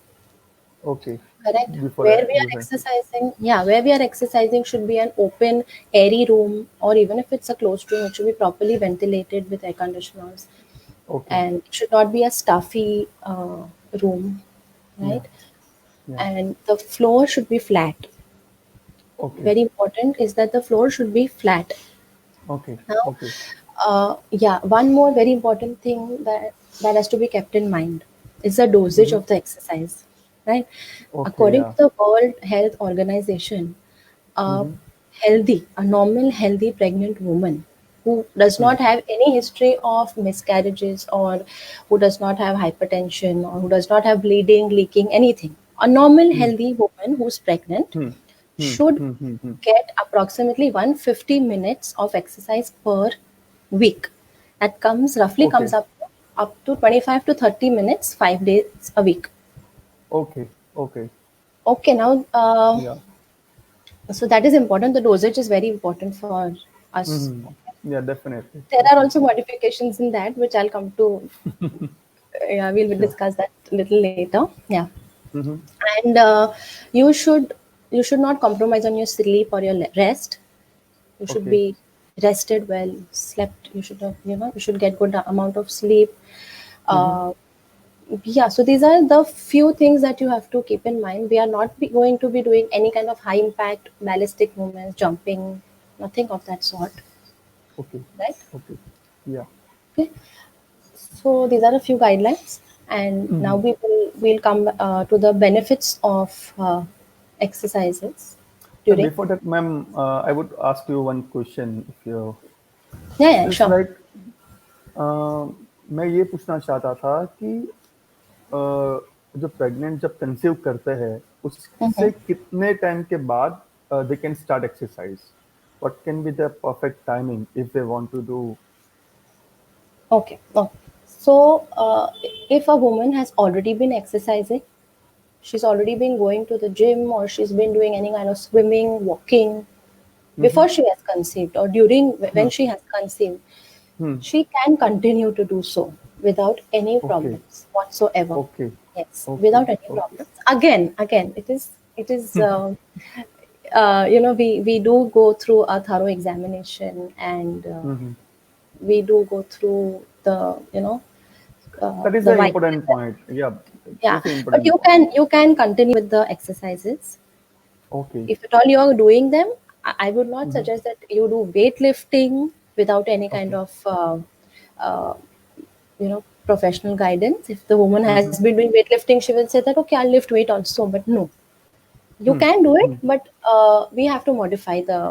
Speaker 1: Okay.
Speaker 2: correct?
Speaker 1: Before
Speaker 2: Where we are
Speaker 1: using.
Speaker 2: exercising, yeah, where we are exercising should be an open, airy room, or even if it's a closed room, it should be properly ventilated with air conditioners,
Speaker 1: Okay.
Speaker 2: and it should not be a stuffy room,
Speaker 1: Yeah.
Speaker 2: right?
Speaker 1: Yeah.
Speaker 2: And the floor should be flat.
Speaker 1: Okay.
Speaker 2: Very important is that the floor should be flat.
Speaker 1: Okay.
Speaker 2: Now,
Speaker 1: Okay.
Speaker 2: yeah, one more very important thing that has to be kept in mind is the dosage
Speaker 1: Mm-hmm.
Speaker 2: of the exercise, right?
Speaker 1: Okay.
Speaker 2: According
Speaker 1: Yeah.
Speaker 2: to the World Health Organization, a
Speaker 1: Mm-hmm.
Speaker 2: a normal, healthy pregnant woman who does
Speaker 1: Hmm.
Speaker 2: not have any history of miscarriages, or who does not have hypertension, or who does not have bleeding, leaking, anything. A normal,
Speaker 1: Hmm.
Speaker 2: healthy woman who's pregnant
Speaker 1: Hmm. Hmm.
Speaker 2: should
Speaker 1: Hmm. Hmm. Hmm.
Speaker 2: get approximately 150 minutes of exercise per week. That comes roughly
Speaker 1: Okay.
Speaker 2: comes up to 25 to 30 minutes 5 days a week.
Speaker 1: Okay. Okay.
Speaker 2: Okay, now
Speaker 1: Yeah.
Speaker 2: so that is important. The dosage is very important for us.
Speaker 1: Mm-hmm. Yeah. Definitely.
Speaker 2: There are also
Speaker 1: Definitely.
Speaker 2: modifications in that, which I'll come to. Yeah, we'll
Speaker 1: Sure.
Speaker 2: discuss that a little later. Yeah,
Speaker 1: Mm-hmm.
Speaker 2: and you should you should not compromise on your sleep or your rest. You should
Speaker 1: Okay.
Speaker 2: be rested well, slept. You should have, you should get good amount of sleep.
Speaker 1: Mm-hmm.
Speaker 2: Uh, yeah, so these are the few things that you have to keep in mind. We are not going to be doing any kind of high impact ballistic movements, jumping, nothing of that sort,
Speaker 1: Okay.
Speaker 2: right?
Speaker 1: Okay. Yeah.
Speaker 2: Okay. So these are a few guidelines, and now
Speaker 1: Mm-hmm.
Speaker 2: we'll come to the benefits of exercises
Speaker 1: And
Speaker 2: during.
Speaker 1: before that, ma'am, I would ask you one question. If you,
Speaker 2: Yeah, yeah,
Speaker 1: it's
Speaker 2: sure.
Speaker 1: like, मैं ये पूछना चाहता था कि जो pregnant जब conceive करते हैं उससे
Speaker 2: Mhm.
Speaker 1: कितने टाइम के बाद they can start exercise what can be the perfect timing if they want to do
Speaker 2: Okay. Okay. So, if a woman has already been exercising, she's already been going to the gym, or she's been doing any kind of swimming, walking before she has conceived, or during when she has conceived, she can continue to do so without any
Speaker 1: okay
Speaker 2: problems whatsoever.
Speaker 1: Okay
Speaker 2: Yes,
Speaker 1: okay
Speaker 2: without any
Speaker 1: okay
Speaker 2: problems. Again, it is. We do go through a thorough examination, and we do go through
Speaker 1: that is
Speaker 2: the
Speaker 1: the
Speaker 2: vitals.
Speaker 1: Important point या
Speaker 2: Yeah,
Speaker 1: this is
Speaker 2: but
Speaker 1: important
Speaker 2: you can continue with the exercises.
Speaker 1: Point okay
Speaker 2: If at all you are doing them, I would not suggest that you do weightlifting without any kind
Speaker 1: okay
Speaker 2: of uh, professional guidance. If the woman has been doing weightlifting, she will say that, okay, I'll lift weight also. But no, you can do it, but we have to modify the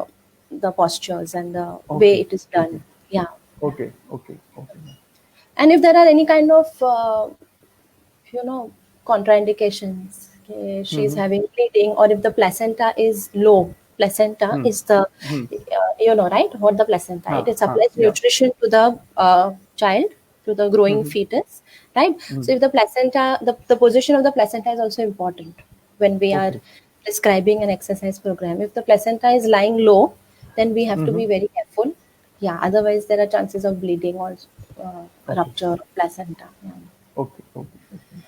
Speaker 2: the postures and the way
Speaker 1: Okay.
Speaker 2: it is
Speaker 1: Okay.
Speaker 2: done. Yeah.
Speaker 1: Okay. Okay. Okay.
Speaker 2: And if there are any kind of you know contraindications, okay, she's
Speaker 1: Mm-hmm.
Speaker 2: having bleeding, or if the placenta is low. Placenta
Speaker 1: Hmm.
Speaker 2: is the
Speaker 1: Hmm.
Speaker 2: you know, right, what the placenta,
Speaker 1: Huh.
Speaker 2: it
Speaker 1: Huh.
Speaker 2: supplies
Speaker 1: Yeah.
Speaker 2: nutrition to the child, to the growing
Speaker 1: Mm-hmm.
Speaker 2: fetus, right?
Speaker 1: Mm.
Speaker 2: So if the placenta, the position of the placenta is also important when we are
Speaker 1: Okay.
Speaker 2: prescribing an exercise program. If the placenta is lying low, then we have to
Speaker 1: Mm-hmm.
Speaker 2: be very careful. Yeah, otherwise there are chances of bleeding or
Speaker 1: Okay.
Speaker 2: rupture of placenta. Yeah.
Speaker 1: Okay. Okay. Okay.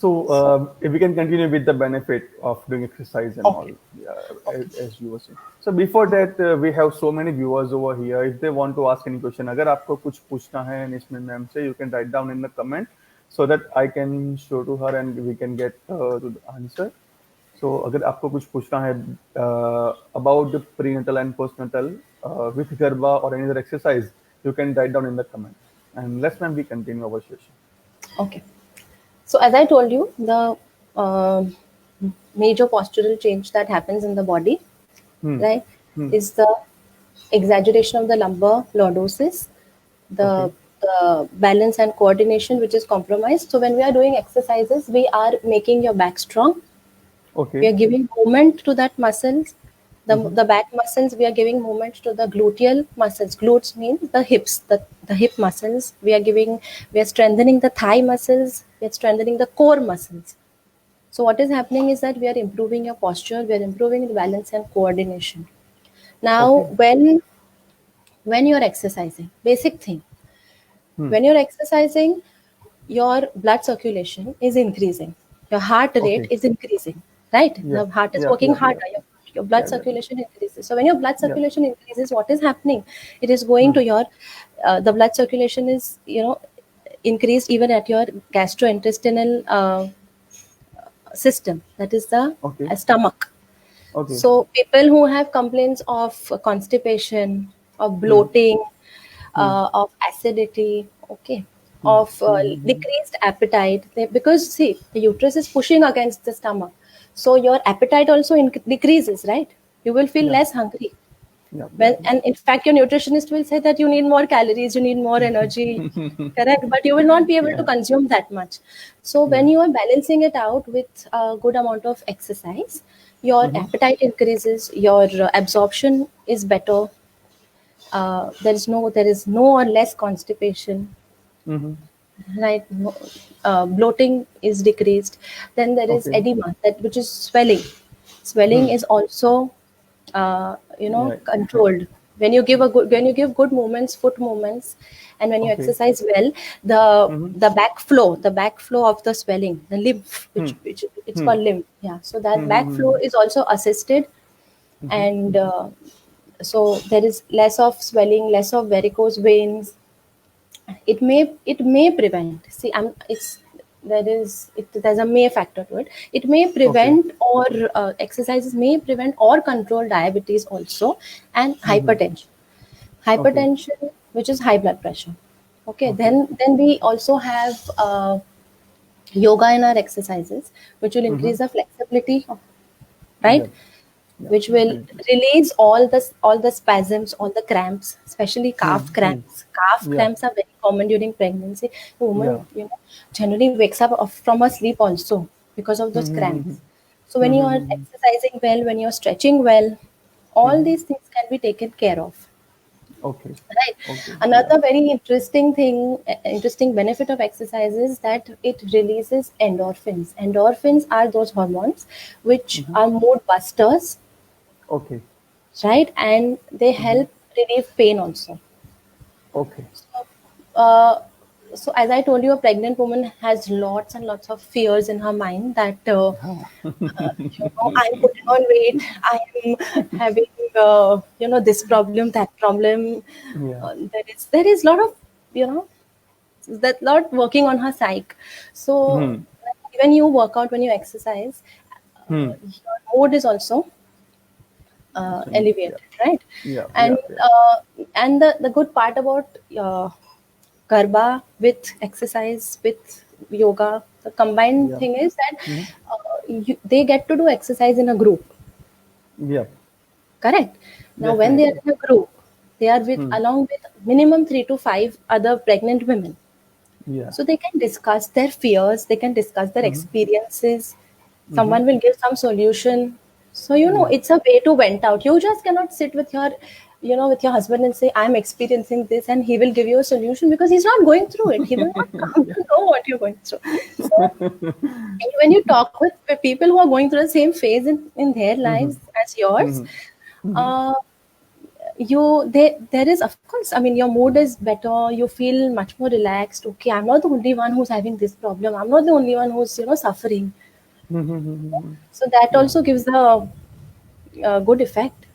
Speaker 1: So, if we can continue with the benefit of doing exercise and all,
Speaker 2: Okay.
Speaker 1: as you were saying. So, before that, we have so many viewers over here. If they want to ask any question, अगर आपको कुछ पूछना है निश्मित ma'am से, you can write down in the comment so that I can show to her and we can get to the answer. So, अगर आपको कुछ पूछना है about the prenatal and postnatal with Garba or any other exercise, you can write down in the comment. And let's ma'am, we continue our session.
Speaker 2: Okay. So as I told you, the uh, major postural change that happens in the body,
Speaker 1: Hmm.
Speaker 2: right,
Speaker 1: Hmm.
Speaker 2: is the exaggeration of the lumbar lordosis,
Speaker 1: Okay.
Speaker 2: the balance and coordination which is compromised. So when we are doing exercises, we are making your back strong. We
Speaker 1: Okay.
Speaker 2: are giving movement to that muscles.
Speaker 1: Mm-hmm.
Speaker 2: The back muscles, we are giving movement to the gluteal muscles. Glutes means the hips, the hip muscles. We are strengthening the thigh muscles. We are strengthening the core muscles. So what is happening is that we are improving your posture, we are improving the balance and coordination. Now,
Speaker 1: Okay.
Speaker 2: when you're exercising, basic thing,
Speaker 1: Hmm.
Speaker 2: when you're exercising, your blood circulation is increasing, your heart rate
Speaker 1: Okay.
Speaker 2: is increasing, right?
Speaker 1: Yeah.
Speaker 2: The heart is
Speaker 1: Yeah.
Speaker 2: working
Speaker 1: Yeah. Yeah.
Speaker 2: harder, your blood
Speaker 1: Yeah. Yeah.
Speaker 2: circulation increases. So when your blood
Speaker 1: Yeah.
Speaker 2: circulation increases, what is happening? It is going
Speaker 1: Hmm.
Speaker 2: to your the blood circulation is, increased even at your gastrointestinal system, that is the
Speaker 1: Okay.
Speaker 2: stomach.
Speaker 1: Okay.
Speaker 2: So people who have complaints of constipation, of
Speaker 1: Hmm.
Speaker 2: bloating,
Speaker 1: Hmm.
Speaker 2: of acidity, okay,
Speaker 1: Hmm.
Speaker 2: of
Speaker 1: Hmm. Hmm. Hmm.
Speaker 2: decreased appetite, because see, the uterus is pushing against the stomach, so your appetite also decreases, right? You will feel
Speaker 1: Yeah.
Speaker 2: less hungry.
Speaker 1: Yeah. Yeah.
Speaker 2: Well, and in fact, your nutritionist will say that you need more calories, you need more energy, correct? But you will not be able to
Speaker 1: Yeah.
Speaker 2: consume that much. So when
Speaker 1: Yeah.
Speaker 2: you are balancing it out with a good amount of exercise, your
Speaker 1: Mm-hmm.
Speaker 2: appetite increases, your absorption is better. There is no or less constipation,
Speaker 1: Mm-hmm.
Speaker 2: right? No, bloating is decreased. Then there is
Speaker 1: Okay.
Speaker 2: edema, that which is swelling. Swelling
Speaker 1: Hmm.
Speaker 2: is also
Speaker 1: Yeah.
Speaker 2: controlled. When you give good movements, foot movements, and when you
Speaker 1: Okay.
Speaker 2: exercise well,
Speaker 1: Mm-hmm.
Speaker 2: the backflow of the swelling, the lymph,
Speaker 1: Hmm.
Speaker 2: which it's
Speaker 1: Hmm.
Speaker 2: called lymph, yeah, so that
Speaker 1: Hmm. Hmm.
Speaker 2: backflow is also assisted.
Speaker 1: Mm-hmm.
Speaker 2: And so there is less of swelling, less of varicose veins. It may prevent, see, I'm it's there is it there's a may factor to it. It may
Speaker 1: Okay.
Speaker 2: prevent, or exercises may prevent or control diabetes also, and
Speaker 1: Mm-hmm. Okay.
Speaker 2: hypertension, which is high blood pressure. Okay,
Speaker 1: Okay.
Speaker 2: then we also have yoga in our exercises, which will
Speaker 1: Mm-hmm.
Speaker 2: increase the flexibility,
Speaker 1: Yeah.
Speaker 2: right,
Speaker 1: Yeah.
Speaker 2: which will
Speaker 1: Definitely.
Speaker 2: release all the spasms, all the cramps, especially
Speaker 1: Hmm.
Speaker 2: calf
Speaker 1: Hmm.
Speaker 2: cramps. Calf
Speaker 1: Yeah.
Speaker 2: cramps are very common during pregnancy. The
Speaker 1: Yeah.
Speaker 2: woman, generally wakes up from her sleep also because of those
Speaker 1: Mm-hmm.
Speaker 2: cramps. So when you are
Speaker 1: Mm-hmm.
Speaker 2: exercising well, when you are stretching well, all
Speaker 1: Mm-hmm.
Speaker 2: these things can be taken care of.
Speaker 1: Okay.
Speaker 2: Right.
Speaker 1: Okay. Yeah.
Speaker 2: Another very interesting benefit of exercise is that it releases endorphins. Endorphins are those hormones which
Speaker 1: Mm-hmm.
Speaker 2: are mood busters,
Speaker 1: Okay.
Speaker 2: right? And they
Speaker 1: Mm-hmm.
Speaker 2: help relieve pain also.
Speaker 1: Okay.
Speaker 2: So, uh, so as I told you, a pregnant woman has lots and lots of fears in her mind that I'm putting on weight, I am having this problem, that problem.
Speaker 1: Yeah.
Speaker 2: There is a lot of you know that lot working on her psyche. So
Speaker 1: Hmm.
Speaker 2: when you work out, when you exercise,
Speaker 1: Hmm.
Speaker 2: your mood is also
Speaker 1: Change. Yeah.
Speaker 2: elevated, right?
Speaker 1: Yeah.
Speaker 2: And
Speaker 1: Yeah. Yeah.
Speaker 2: the good part about Garba with exercise, with yoga, the combined
Speaker 1: Yeah.
Speaker 2: thing is that
Speaker 1: Mm-hmm.
Speaker 2: they get to do exercise in a group.
Speaker 1: Yeah.
Speaker 2: Correct. Now, when they are
Speaker 1: Definitely.
Speaker 2: in a group, they are with along with minimum 3 to 5 other pregnant women.
Speaker 1: Yeah.
Speaker 2: So they can discuss their fears, they can discuss their experiences.
Speaker 1: Mm-hmm.
Speaker 2: Someone will give some solution. So,
Speaker 1: Yeah.
Speaker 2: it's a way to vent out. You just cannot sit with with your husband and say, I'm experiencing this, and he will give you a solution because he's not going through it. He will not come
Speaker 1: Yeah.
Speaker 2: to know what you're going through. So, and when you talk with people who are going through the same phase in their lives as yours, uh, there is, of course, I mean, your mood is better, you feel much more relaxed. Okay, I'm not the only one who's having this problem, I'm not the only one who's suffering. So that
Speaker 1: Yeah.
Speaker 2: also gives a good effect.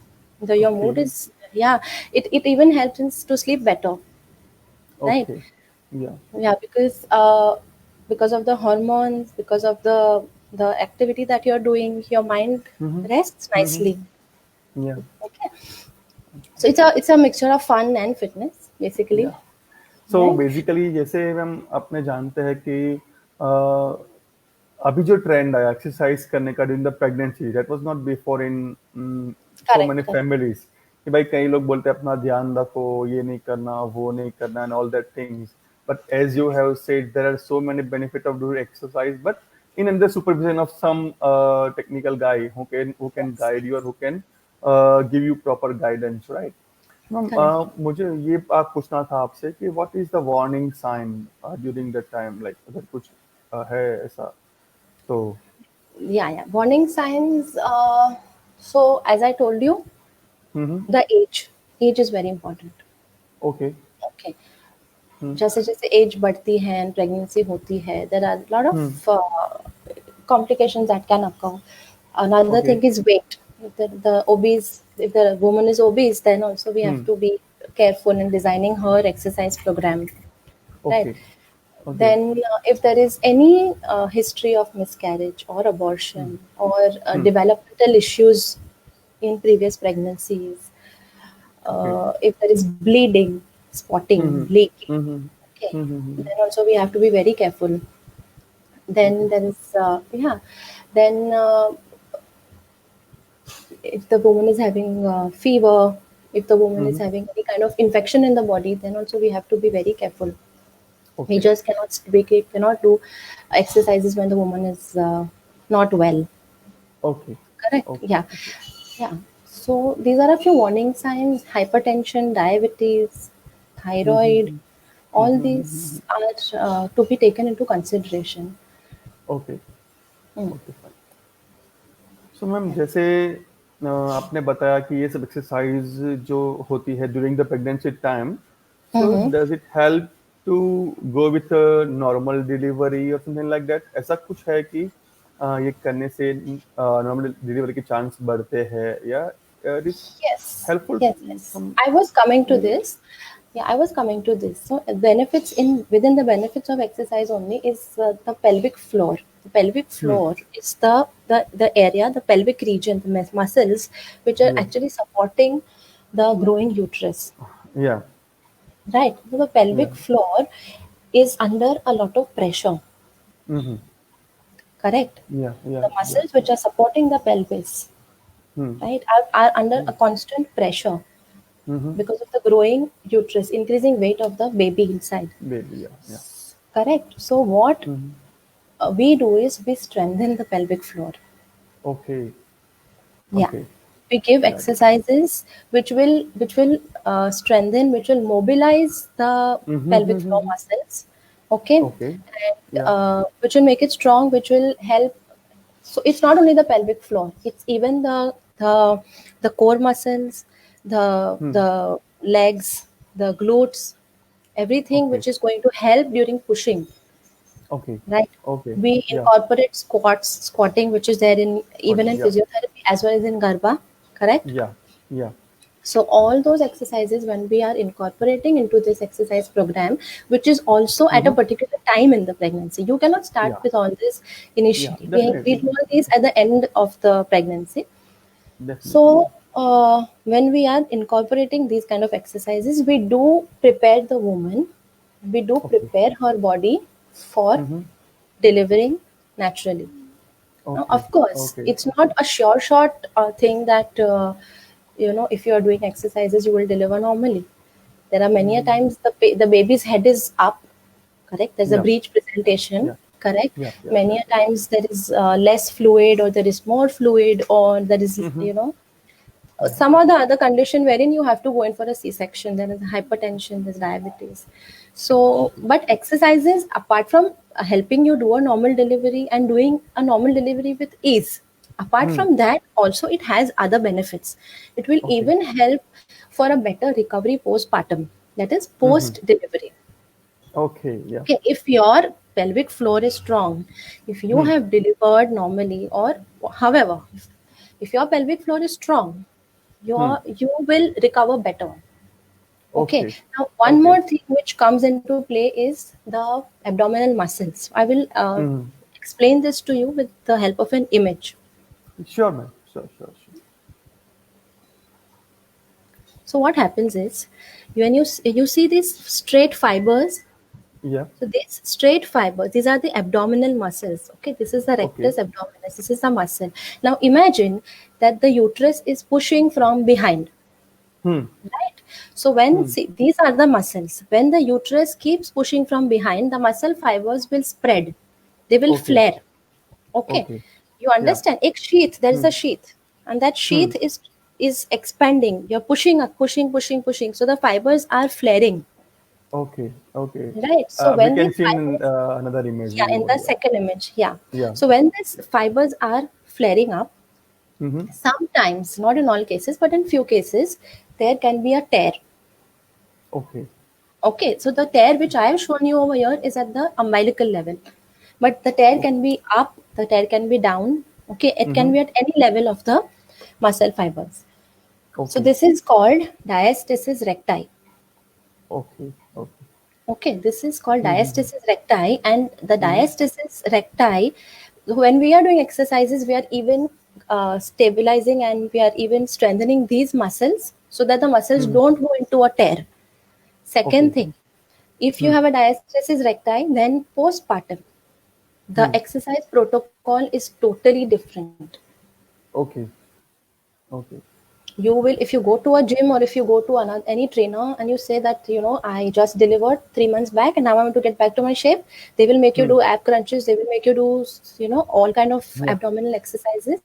Speaker 2: Your mood
Speaker 1: Okay.
Speaker 2: is, yeah, it even helps us to sleep better, right?
Speaker 1: Okay. Yeah.
Speaker 2: Yeah, because of the hormones, because of the activity that you're doing, your mind rests nicely.
Speaker 1: Yeah.
Speaker 2: Okay, so it's a mixture of fun and fitness, basically,
Speaker 1: Yeah. So
Speaker 2: right?
Speaker 1: Basically जैसे हम अपने जानते हैं कि अ, अभी जो trend आया exercise करने का during the pregnancy that was not before in so
Speaker 2: Correct,
Speaker 1: many
Speaker 2: correct.
Speaker 1: Families कि भाई कई लोग बोलते हैं अपना ध्यान रखो ये नहीं करना वो नहीं करना and all that things but as you have said there are so many benefit of doing exercise but in under supervision of some technical guy who can
Speaker 2: Yes,
Speaker 1: guide you or who can give you proper guidance, right? Ma'am
Speaker 2: correct.
Speaker 1: मुझे ये बात पूछना था आपसे कि what is the warning sign during that time like अगर कुछ है ऐसा तो
Speaker 2: Yeah, yeah. Warning signs. So as I told you, the age is very important.
Speaker 1: Okay
Speaker 2: Okay. जैसे जैसे एज बढ़ती है and pregnancy होती है, there are a lot of complications that can occur. Another
Speaker 1: okay
Speaker 2: thing is weight. If the woman is obese, then also we have to be careful in designing her exercise program, right?
Speaker 1: Okay okay
Speaker 2: Then, if there is any history of miscarriage or abortion or developmental issues in previous pregnancies,
Speaker 1: okay
Speaker 2: if there is bleeding, spotting, leaking, okay, then also we have to be very careful. Then
Speaker 1: okay
Speaker 2: there is, yeah, then if the woman is having fever, if the woman is having any kind of infection in the body, then also we have to be very careful. We
Speaker 1: okay
Speaker 2: just cannot do exercises when the woman is not well.
Speaker 1: Okay
Speaker 2: Correct?
Speaker 1: Okay
Speaker 2: Yeah, yeah. So these are a few warning signs: hypertension, diabetes, thyroid. All these are to be taken into consideration.
Speaker 1: Okay
Speaker 2: Mm.
Speaker 1: Okay fine so ma'am जैसे आपने बताया कि ये सब exercise जो होती है during the pregnancy time so
Speaker 2: Mm-hmm.
Speaker 1: Does it help to go with normal delivery और समथिंग लाइक दैट ऐसा कुछ है कि ये करने से नॉर्मल डिलीवरी के चांस बढ़ते हैं या it is
Speaker 2: Yes,
Speaker 1: helpful
Speaker 2: yes, yes.
Speaker 1: From
Speaker 2: I was coming to this. Yeah, I was coming to this. So benefits in within the benefits of exercise only is the pelvic floor. The pelvic floor is the area, the pelvic region, the muscles which are
Speaker 1: या
Speaker 2: actually supporting the growing uterus.
Speaker 1: या
Speaker 2: Right. So the
Speaker 1: या
Speaker 2: pelvic floor is under a lot of pressure. Correct.
Speaker 1: या
Speaker 2: The
Speaker 1: या
Speaker 2: muscles which are supporting the pelvis, right, are under a constant pressure because of the growing uterus, increasing weight of the baby inside.
Speaker 1: Baby या
Speaker 2: Correct. So what we do is we strengthen the pelvic floor.
Speaker 1: Okay
Speaker 2: Yeah,
Speaker 1: okay
Speaker 2: we give
Speaker 1: got it
Speaker 2: exercises which will strengthen, which will mobilize the pelvic floor muscles. Okay,
Speaker 1: okay
Speaker 2: and
Speaker 1: या
Speaker 2: which will make it strong, which will help. So it's not only the pelvic floor; it's even the the core muscles, the legs, the glutes, everything
Speaker 1: okay
Speaker 2: which is going to help during pushing,
Speaker 1: okay
Speaker 2: right?
Speaker 1: Okay
Speaker 2: We
Speaker 1: या
Speaker 2: incorporate squatting, which is there in even in
Speaker 1: या
Speaker 2: physiotherapy as well as in garba, correct?
Speaker 1: या या
Speaker 2: So all those exercises, when we are incorporating into this exercise program, which is also at a particular time in the pregnancy, you cannot start
Speaker 1: या
Speaker 2: with all this
Speaker 1: या
Speaker 2: initially. We
Speaker 1: definitely
Speaker 2: do all these at the end of the pregnancy.
Speaker 1: Definitely
Speaker 2: So when we are incorporating these kind of exercises, we do prepare the woman, we do
Speaker 1: okay
Speaker 2: prepare her body for delivering naturally. Now,
Speaker 1: okay
Speaker 2: of course,
Speaker 1: okay
Speaker 2: it's not a sure shot thing that if you are doing exercises, you will deliver normally. There are many a times the baby's head is up, correct? There's a
Speaker 1: Yeah.
Speaker 2: breech presentation,
Speaker 1: Yeah.
Speaker 2: correct?
Speaker 1: Yeah. Yeah.
Speaker 2: Many a times there is less fluid, or there is more fluid, or there is, some or the other condition wherein you have to go in for a C-section. There is hypertension, there's diabetes. So, but exercises, apart from helping you do a normal delivery and doing a normal delivery with ease, apart from that, also it has other benefits. It will
Speaker 1: Okay.
Speaker 2: even help for a better recovery postpartum, that is post-delivery.
Speaker 1: Okay. Yeah.
Speaker 2: Okay, if your pelvic floor is strong, if you have delivered normally, or however, if your pelvic floor is strong, you will recover better. Okay.
Speaker 1: Okay.
Speaker 2: Now, one
Speaker 1: Okay.
Speaker 2: more thing which comes into play is the abdominal muscles. I will explain this to you with the help of an image.
Speaker 1: Sure, man. Sure. Sure. Sure.
Speaker 2: So what happens is, when you see these straight fibers.
Speaker 1: Yeah.
Speaker 2: So these straight fibers, these are the abdominal muscles. Okay, this is the
Speaker 1: Okay.
Speaker 2: rectus abdominis. This is the muscle. Now imagine that the uterus is pushing from behind. Right. So see, these are the muscles. When the uterus keeps pushing from behind, the muscle fibers will spread. They will
Speaker 1: Okay.
Speaker 2: flare. Okay.
Speaker 1: Okay.
Speaker 2: You
Speaker 1: Yeah.
Speaker 2: understand? A sheath. There is a sheath, and that sheath is expanding. You're pushing up, pushing. So the fibers are flaring.
Speaker 1: Okay. Okay.
Speaker 2: Right. So
Speaker 1: We
Speaker 2: when
Speaker 1: can
Speaker 2: these
Speaker 1: see in
Speaker 2: fibers,
Speaker 1: another image
Speaker 2: yeah, in
Speaker 1: over
Speaker 2: the
Speaker 1: here.
Speaker 2: second image, yeah.
Speaker 1: Yeah.
Speaker 2: So when these fibers are flaring up,
Speaker 1: Mm-hmm.
Speaker 2: sometimes, not in all cases, but in few cases, there can be a tear.
Speaker 1: Okay.
Speaker 2: Okay, so the tear which I have shown you over here is at the umbilical level, but the tear can be up, the tear can be down. Okay, it can be at any level of the muscle fibers. So
Speaker 1: Okay.
Speaker 2: this is called diastasis recti.
Speaker 1: Okay. Okay.
Speaker 2: Okay, this is called diastasis recti, and the diastasis recti, when we are doing exercises, we are even stabilizing, and we are even strengthening these muscles so that the muscles don't go into a tear. Second
Speaker 1: Okay.
Speaker 2: thing, if you have a diastasis recti, then postpartum, the exercise protocol is totally different.
Speaker 1: Okay. Okay.
Speaker 2: You will, if you go to a gym, or if you go to another, any trainer, and you say that, I just delivered 3 months back and now I want to get back to my shape, they will make you do ab crunches, they will make you do, all kind of
Speaker 1: Yeah.
Speaker 2: abdominal exercises.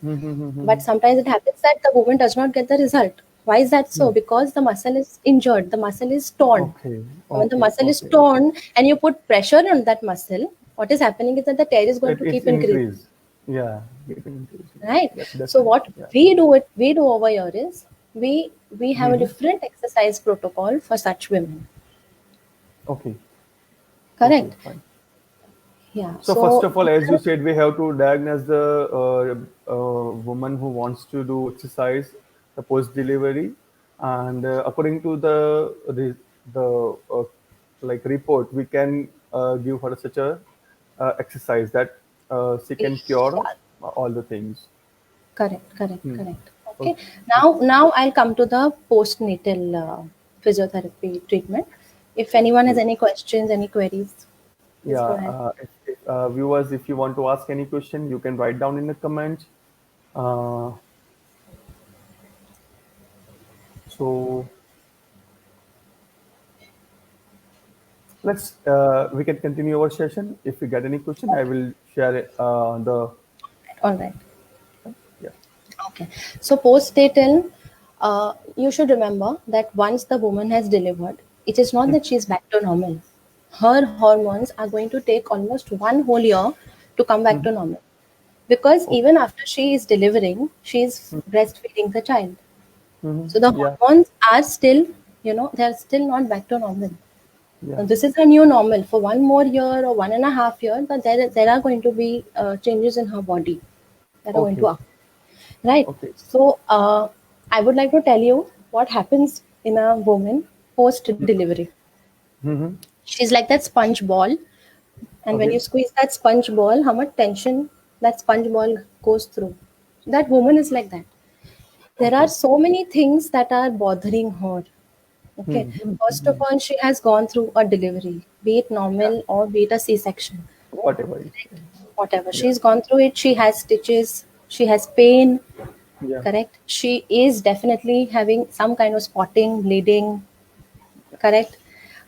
Speaker 2: But sometimes it happens that the woman does not get the result. Why is that so? Because the muscle is injured, the muscle is torn.
Speaker 1: Okay.
Speaker 2: When the
Speaker 1: Okay.
Speaker 2: muscle is
Speaker 1: Okay.
Speaker 2: torn and you put pressure on that muscle, what is happening is that the tear is going to
Speaker 1: It's
Speaker 2: keep increasing.
Speaker 1: increase. Yeah. Getting increasing.
Speaker 2: Right. So what
Speaker 1: Definitely. Yeah.
Speaker 2: we do over here is we have a different exercise protocol for such women.
Speaker 1: Okay. Okay.
Speaker 2: Correct.
Speaker 1: Fine.
Speaker 2: Yeah.
Speaker 1: So first
Speaker 2: So
Speaker 1: of all, as you said, we have to diagnose the woman who wants to do exercise, the post delivery, and according to the like report, we can give her such a exercise that she can cure
Speaker 2: yeah,
Speaker 1: all the things.
Speaker 2: correct. Okay.
Speaker 1: Okay.
Speaker 2: Now I'll come to the postnatal physiotherapy treatment. If anyone has
Speaker 1: Okay.
Speaker 2: any questions, any queries, please
Speaker 1: Yeah.
Speaker 2: go ahead.
Speaker 1: If viewers, if you want to ask any question, you can write down in the comments. Uh, so we can continue our session. If we get any question, I will share it, the
Speaker 2: All right.
Speaker 1: yeah.
Speaker 2: Okay. So postnatal, you should remember that once the woman has delivered, it is not that she is back to normal. Her hormones are going to take almost 1 whole year to come back to normal. Because
Speaker 1: Okay.
Speaker 2: even after she is delivering, she is breastfeeding the child. So the
Speaker 1: Yeah.
Speaker 2: hormones are still, they are still not back to normal.
Speaker 1: Yeah.
Speaker 2: Now, this is a new normal. For 1 more year or 1.5 years, but there are going to be changes in her body that are going to
Speaker 1: Okay.
Speaker 2: occur. Right.
Speaker 1: Okay.
Speaker 2: So, I would like to tell you what happens in a woman post delivery. She's like that sponge ball, and when
Speaker 1: Okay.
Speaker 2: you squeeze that sponge ball, how much tension that sponge ball goes through. That woman is like that. There are
Speaker 1: Okay.
Speaker 2: so many things that are bothering her. Okay. First of all, she has gone through a delivery, be it
Speaker 1: Yeah.
Speaker 2: normal or be it a C-section.
Speaker 1: Whatever.
Speaker 2: Whatever.
Speaker 1: Yeah.
Speaker 2: She's gone through it. She has stitches. She has pain.
Speaker 1: Yeah.
Speaker 2: correct? She is definitely having some kind of spotting, bleeding, correct?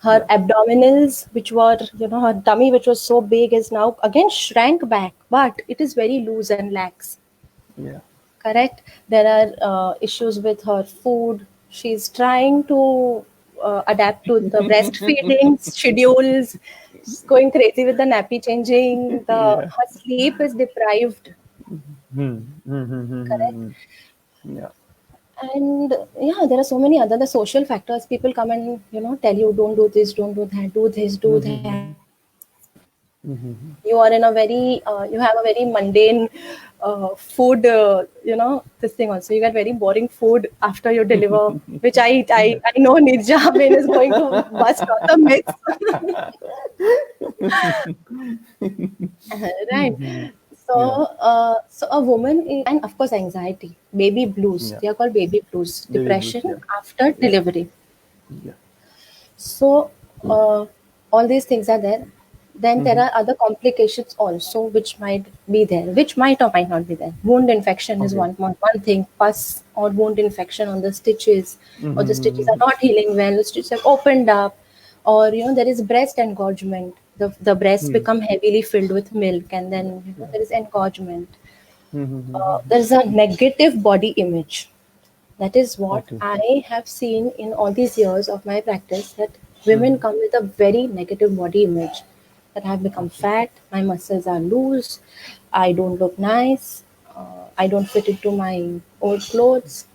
Speaker 2: Her
Speaker 1: Yeah.
Speaker 2: abdominals, which were, her tummy, which was so big, is now again shrank back, but it is very loose and lax,
Speaker 1: Yeah.
Speaker 2: correct? There are issues with her food. She's trying to adapt to the breastfeeding schedules. She's going crazy with the nappy changing.
Speaker 1: Yeah.
Speaker 2: Her sleep is deprived,
Speaker 1: Hmm. Hmm. Hmm. Hmm.
Speaker 2: correct?
Speaker 1: Hmm. Yeah.
Speaker 2: And yeah, there are so many other the social factors. People come and tell you, don't do this, don't do that, do this, do that. You are in a very you have a very mundane food, this thing also. You get very boring food after you deliver, which I know Nirja Jain is going to bust all the myths. Right. So,
Speaker 1: Yeah.
Speaker 2: so a woman, and of course, anxiety, baby blues.
Speaker 1: Yeah.
Speaker 2: They are called baby blues,
Speaker 1: Baby blues.
Speaker 2: depression
Speaker 1: Yeah.
Speaker 2: after
Speaker 1: Yeah.
Speaker 2: delivery.
Speaker 1: Yeah.
Speaker 2: So, all these things are there. Then there
Speaker 1: Mm-hmm.
Speaker 2: are other complications also, which might be there, which might or might not be there. Wound infection is
Speaker 1: Okay.
Speaker 2: one thing. Pus or wound infection on the stitches, or the stitches are
Speaker 1: Mm-hmm.
Speaker 2: not healing well. The stitches have opened up, or there is breast engorgement. The breasts
Speaker 1: Hmm.
Speaker 2: become heavily filled with milk, and then
Speaker 1: Yeah.
Speaker 2: there is engorgement.
Speaker 1: Mm-hmm.
Speaker 2: There is a negative body image. That is what
Speaker 1: Okay.
Speaker 2: I have seen in all these years of my practice, that women
Speaker 1: Mm-hmm.
Speaker 2: come with a very negative body image. That I have become
Speaker 1: Okay.
Speaker 2: fat, my muscles are loose, I don't look nice, I don't fit into my old clothes.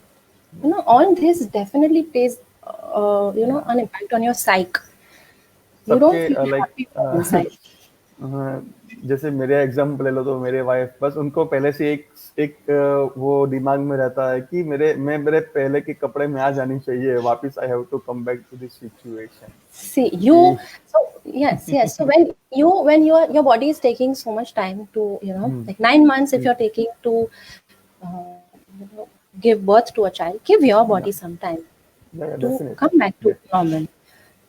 Speaker 2: All this definitely plays,
Speaker 1: Yeah.
Speaker 2: an impact on your psyche. You don't
Speaker 1: सबके
Speaker 2: feel
Speaker 1: like
Speaker 2: happy from inside.
Speaker 1: जैसे मेरे example ले लो तो मेरे wife बस उनको पहले से एक एक वो दिमाग में रहता है कि मेरे पहले के कपड़े में आ जानी चाहिए वापस I have to come back to this situation
Speaker 2: See
Speaker 1: कि
Speaker 2: you. So yes. So when your body is taking so much time to, like 9 months, if you're taking to give birth to a child, give your
Speaker 1: या
Speaker 2: body some time
Speaker 1: या
Speaker 2: to
Speaker 1: definitely
Speaker 2: come back to normal,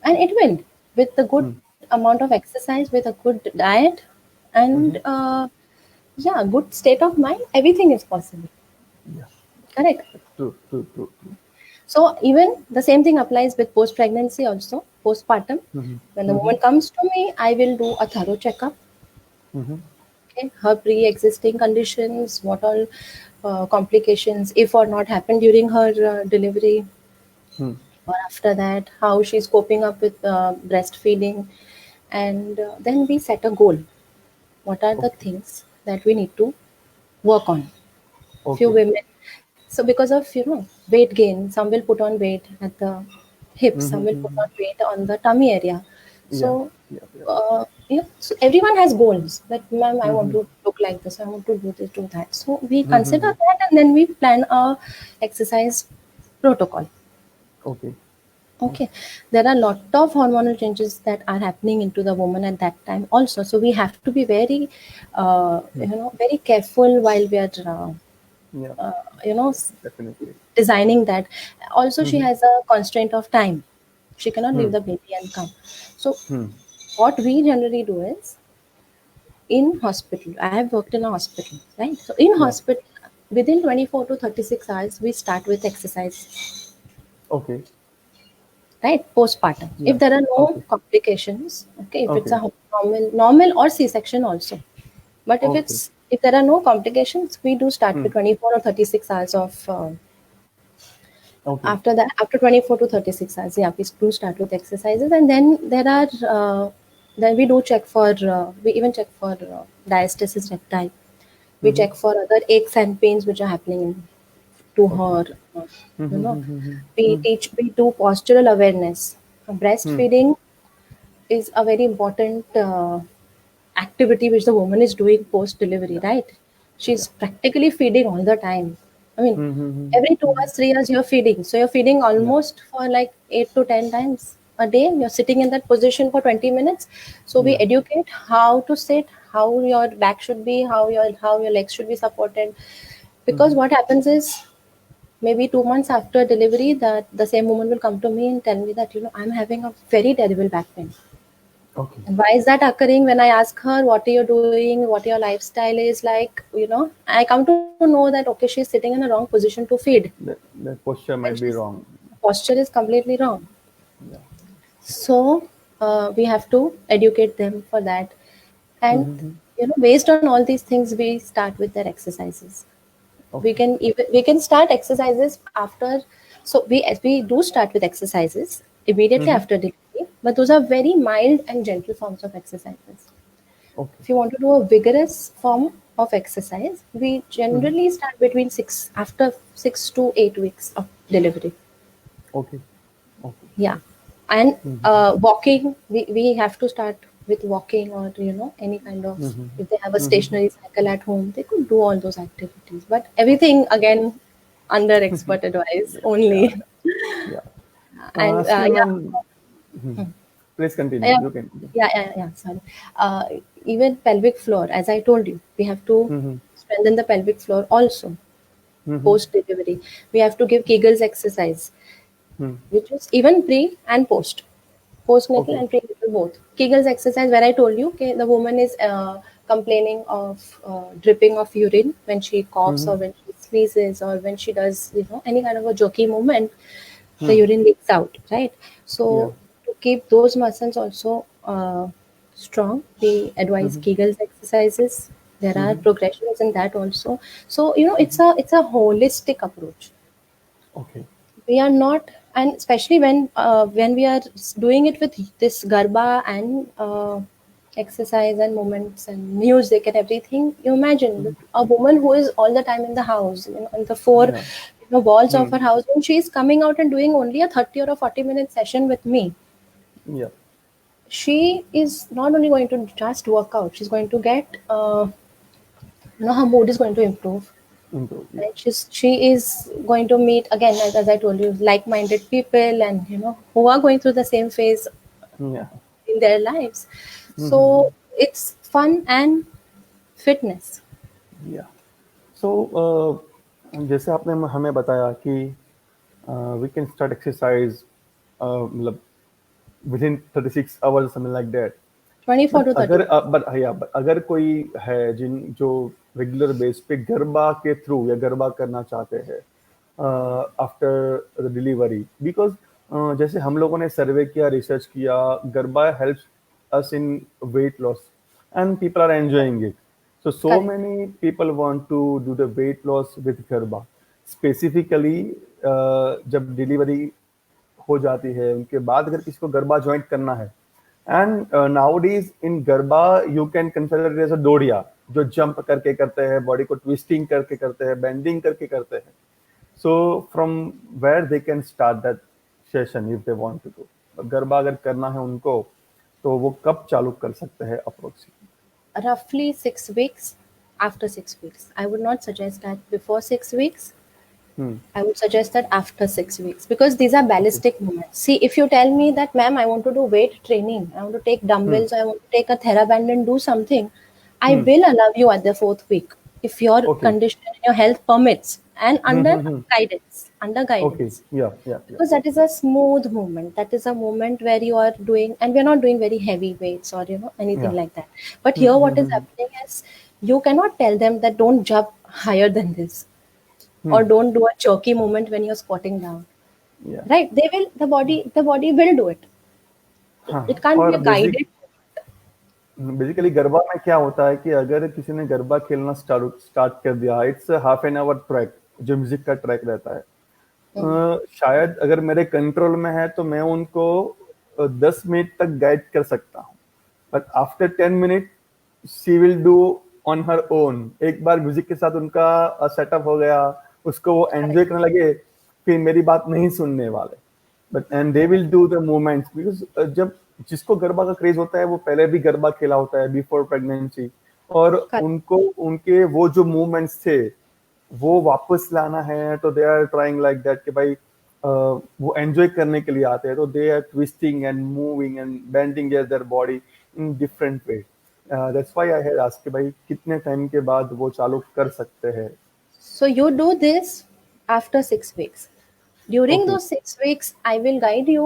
Speaker 2: and it will, with the good amount of exercise, with a good diet, and yeah, good state of mind. Everything is possible.
Speaker 1: या
Speaker 2: Correct.
Speaker 1: True true true true
Speaker 2: So even the same thing applies with post pregnancy also, postpartum. When the woman comes to me, I will do a thorough checkup. Okay, her pre-existing conditions, what all complications, if or not, happened during her delivery, or after that, how she's coping up with breastfeeding, and then we set a goal. What are the
Speaker 1: okay
Speaker 2: things that we need to work on? Few
Speaker 1: okay
Speaker 2: women, so because of weight gain, some will put on weight at the hips, some will put on weight on the tummy area.
Speaker 1: या
Speaker 2: So
Speaker 1: या
Speaker 2: so everyone has goals that, ma'am, I want to look like this, I want to do this, do that. So we consider that, and then we plan a exercise protocol.
Speaker 1: Okay
Speaker 2: Okay, there are a lot of hormonal changes that are happening into the woman at that time also. So we have to be very, very careful while we are,
Speaker 1: या
Speaker 2: you know,
Speaker 1: definitely
Speaker 2: designing that. Also, she has a constraint of time. She cannot leave the baby and come. So what we generally do is, in hospital, I have worked in a hospital, right? So in
Speaker 1: या
Speaker 2: hospital, within 24 to 36 hours, we start with exercise,
Speaker 1: okay
Speaker 2: right? Postpartum.
Speaker 1: या
Speaker 2: If there are no
Speaker 1: okay
Speaker 2: complications, okay, if it's
Speaker 1: okay
Speaker 2: a normal or C-section also. But
Speaker 1: okay
Speaker 2: if there are no complications, we do start with 24 or 36 hours of
Speaker 1: okay
Speaker 2: after that, after 24 to 36 hours, yeah, we do start with exercises, and then there are then we do check for we even check for diastasis recti. We check for other aches and pains which are happening to
Speaker 1: okay
Speaker 2: her. You know, we do postural awareness. Breastfeeding is a very important activity which the woman is doing post delivery, right? She's
Speaker 1: या
Speaker 2: practically feeding all the time. I mean, every 2 hours, 3 hours, you're feeding. So you're feeding
Speaker 1: या
Speaker 2: almost for like 8 to 10 times a day. You're sitting in that position for 20 minutes. So we
Speaker 1: या
Speaker 2: educate how to sit, how your back should be, how your legs should be supported. Because what happens is, maybe 2 months after delivery, that the same woman will come to me and tell me that I'm having a very terrible back pain.
Speaker 1: Okay.
Speaker 2: And why is that occurring? When I ask her what are you doing, what your lifestyle is like, I come to know that okay, she's sitting in a wrong position to feed,
Speaker 1: The posture
Speaker 2: and
Speaker 1: might be
Speaker 2: she's
Speaker 1: wrong.
Speaker 2: posture is completely wrong.
Speaker 1: Yeah.
Speaker 2: So we have to educate them for that, and
Speaker 1: Mm-hmm.
Speaker 2: based on all these things, we start with their exercises. We
Speaker 1: Okay.
Speaker 2: can even we can start exercises after. So we do start with exercises immediately
Speaker 1: Mm-hmm.
Speaker 2: after delivery, but those are very mild and gentle forms of exercises.
Speaker 1: Okay.
Speaker 2: If you want to do a vigorous form of exercise, we
Speaker 1: Mm-hmm.
Speaker 2: generally start between after 6 to 8 weeks of delivery.
Speaker 1: Okay. Okay.
Speaker 2: Yeah, and
Speaker 1: Mm-hmm.
Speaker 2: walking, we have to start with walking, or any kind of,
Speaker 1: Mm-hmm.
Speaker 2: if they have a
Speaker 1: Mm-hmm.
Speaker 2: stationary cycle at home, they could do all those activities. But everything again under expert advice
Speaker 1: Yeah. Yeah.
Speaker 2: only.
Speaker 1: Yeah.
Speaker 2: And
Speaker 1: Still,
Speaker 2: yeah,
Speaker 1: ma'am. Mhm. Please continue.
Speaker 2: yeah,
Speaker 1: You can.
Speaker 2: yeah. Sorry. Uh, Even pelvic floor, as I told you, we have to
Speaker 1: Mm-hmm.
Speaker 2: strengthen the pelvic floor also
Speaker 1: Mm-hmm.
Speaker 2: post delivery. We have to give Kegels exercise,
Speaker 1: Hmm.
Speaker 2: which is even pre and post, postnatal
Speaker 1: Okay.
Speaker 2: and prenatal both. Kegels exercise, where I told you, okay, the woman is complaining of dripping of urine when she coughs,
Speaker 1: Mm-hmm.
Speaker 2: or when she sneezes, or when she does, any kind of a jerky movement, the
Speaker 1: Hmm.
Speaker 2: urine leaks out, right?
Speaker 1: Yeah.
Speaker 2: So to keep those muscles also strong, we advise
Speaker 1: Mm-hmm.
Speaker 2: Kegels exercises. There are
Speaker 1: Mm-hmm.
Speaker 2: progressions in that also. So
Speaker 1: Mm-hmm.
Speaker 2: it's a holistic approach.
Speaker 1: Okay.
Speaker 2: We are not, and especially when we are doing it with this garba and exercise and movements and music and everything. You imagine that
Speaker 1: Mm-hmm.
Speaker 2: a woman who is all the time in the house, in the four
Speaker 1: Yeah.
Speaker 2: walls of
Speaker 1: Hmm.
Speaker 2: her house, when she is coming out and doing only a 30 or a 40-minute session with me,
Speaker 1: Yeah.
Speaker 2: she is not only going to just work out, she's going to get her mood is going to improve.
Speaker 1: Improve. Yeah.
Speaker 2: Right? She is going to meet again, as I told you, like-minded people, and who are going through the same phase
Speaker 1: Yeah.
Speaker 2: in their lives.
Speaker 1: Mm-hmm.
Speaker 2: So it's fun and fitness.
Speaker 1: Yeah. So, जैसे आपने हमें बताया कि we can start exercise मतलब within 36 hours something like that.
Speaker 2: 24
Speaker 1: but
Speaker 2: to
Speaker 1: अगर
Speaker 2: 30.
Speaker 1: अगर कोई है जो रेगुलर बेस पे गरबा के थ्रू या गरबा करना चाहते हैं आफ्टर द डिलीवरी बिकॉज जैसे हम लोगों ने सर्वे किया रिसर्च किया garba helps us in weight loss and people are enjoying it so
Speaker 2: Correct.
Speaker 1: many people want to do the weight loss with garba specifically जब डिलीवरी हो जाती है उनके बाद अगर किसी को गरबा ज्वाइन करना है and nowadays in garba you can consider it as a डोडिया जो जंप करके करते हैं बॉडी को ट्विस्टिंग करके करते हैं बेंडिंग करके करते हैं so from where they can start that session if they want to do garba अगर करना है उनको तो वो कब चालू कर सकते हैं approximately
Speaker 2: Roughly 6 weeks. After 6 weeks, I would not suggest that before 6 weeks.
Speaker 1: Hmm
Speaker 2: I would suggest that after 6 weeks, because these are
Speaker 1: okay
Speaker 2: ballistic movements. See, if you tell me that, ma'am, I want to do weight training, I want to take
Speaker 1: hmm
Speaker 2: dumbbells, I want to take a TheraBand and do something, I
Speaker 1: hmm
Speaker 2: will allow you at the fourth week if your
Speaker 1: okay
Speaker 2: condition and your health permits, and guidance, under
Speaker 1: okay
Speaker 2: guidance.
Speaker 1: या
Speaker 2: Because that is a smooth movement. That is a movement where you are doing, and we're not doing very heavy weights or anything
Speaker 1: या
Speaker 2: like that. But here, what is happening is you cannot tell them that don't jump higher than this, or
Speaker 1: hmm
Speaker 2: don't do a jerky movement when you're squatting down.
Speaker 1: या
Speaker 2: Right? They will. The body will do it.
Speaker 1: हाँ
Speaker 2: It can't be
Speaker 1: और
Speaker 2: a guided.
Speaker 1: Basically garba में क्या होता है कि अगर किसी ने गरबा खेलना स्टार्ट कर दिया it's half an hour track जो म्यूजिक का ट्रैक रहता है शायद अगर मेरे कंट्रोल में है तो मैं उनको 10 मिनट तक गाइड कर सकता हूँ but after 10 minute she will do on her own एक बार म्यूजिक के साथ उनका सेटअप हो गया उसको वो एंजॉय करने लगे फिर मेरी बात नहीं सुनने वाले but and they will do the movements because जब जिसको गरबा का क्रेज होता है वो पहले भी गरबा खेला होता है बिफोर प्रेगनेंसी और
Speaker 2: Correct.
Speaker 1: उनको उनके वो जो मूवमेंट्स थे वो वापस लाना है तो they are trying like that कि भाई वो एंजॉय करने के लिए आते हैं तो they are twisting and moving and bending their body in different way that's why I had asked कि भाई कितने टाइम के बाद वो चालू कर सकते हैं
Speaker 2: So you do this after 6 weeks. During
Speaker 1: okay
Speaker 2: those 6 weeks, I will guide you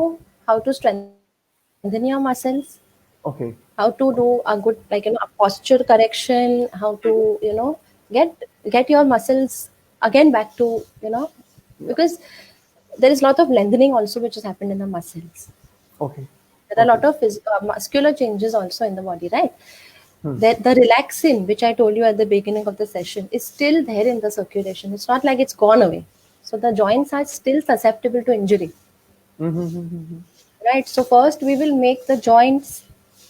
Speaker 2: how to strengthen your muscles,
Speaker 1: Okay.
Speaker 2: how to do a good, like, posture correction, how to, get your muscles again back to,
Speaker 1: Yeah.
Speaker 2: because there is a lot of lengthening also which has happened in the muscles.
Speaker 1: Okay.
Speaker 2: There are a
Speaker 1: Okay.
Speaker 2: lot of muscular changes also in the body, right?
Speaker 1: Hmm.
Speaker 2: The relaxin, which I told you at the beginning of the session, is still there in the circulation. It's not like it's gone away. So the joints are still susceptible to injury,
Speaker 1: Mm-hmm.
Speaker 2: right? So first we will make the joints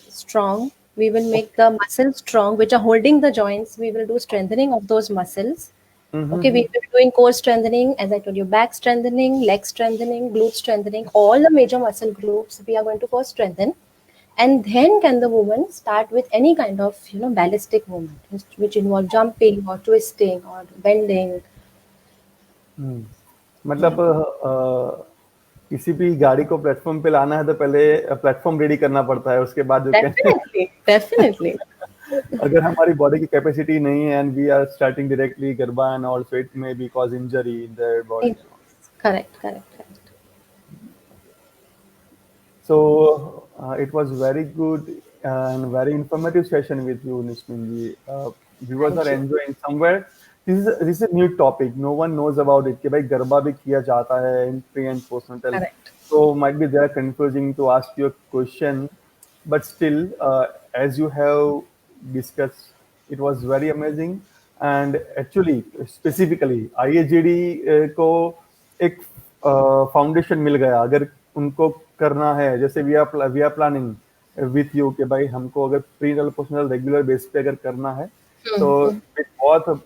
Speaker 2: strong. We will make
Speaker 1: Okay.
Speaker 2: the muscles strong, which are holding the joints. We will do strengthening of those muscles. Okay, we
Speaker 1: Mm-hmm.
Speaker 2: will be doing core strengthening, as I told you, back strengthening, leg strengthening, glute strengthening, all the major muscle groups we are going to first strengthen. And then can the woman start with any kind of, ballistic movement, which involve jumping or twisting or bending.
Speaker 1: Hmm.
Speaker 2: Yeah,
Speaker 1: मतलब किसी भी गाड़ी को platform पे लाना है तो पहले प्लेटफॉर्म रेडी करना पड़ता है, उसके बाद यू कैन
Speaker 2: definitely, definitely.
Speaker 1: अगर हमारी बॉडी की कैपेसिटी नहीं है and we are starting directly garba and also it may be cause injury in their body.
Speaker 2: Yes. Correct, correct, correct.
Speaker 1: So it was very good and very informative session with you, Nishminji. Viewers are
Speaker 2: Thank you.
Speaker 1: enjoying somewhere. This is a new topic. No one knows about it. कि भाई गरबा भी किया जाता है in pre and postnatal.
Speaker 2: Correct.
Speaker 1: So might be there confusing to ask you a question, but still, as you have discussed, it was very amazing. And actually, specifically, IAGD को एक foundation मिल गया. अगर उनको करना है, जैसे we are planning with you कि भाई हमको अगर प्री पोस्टनल रेगुलर बेस पे अगर करना है, तो with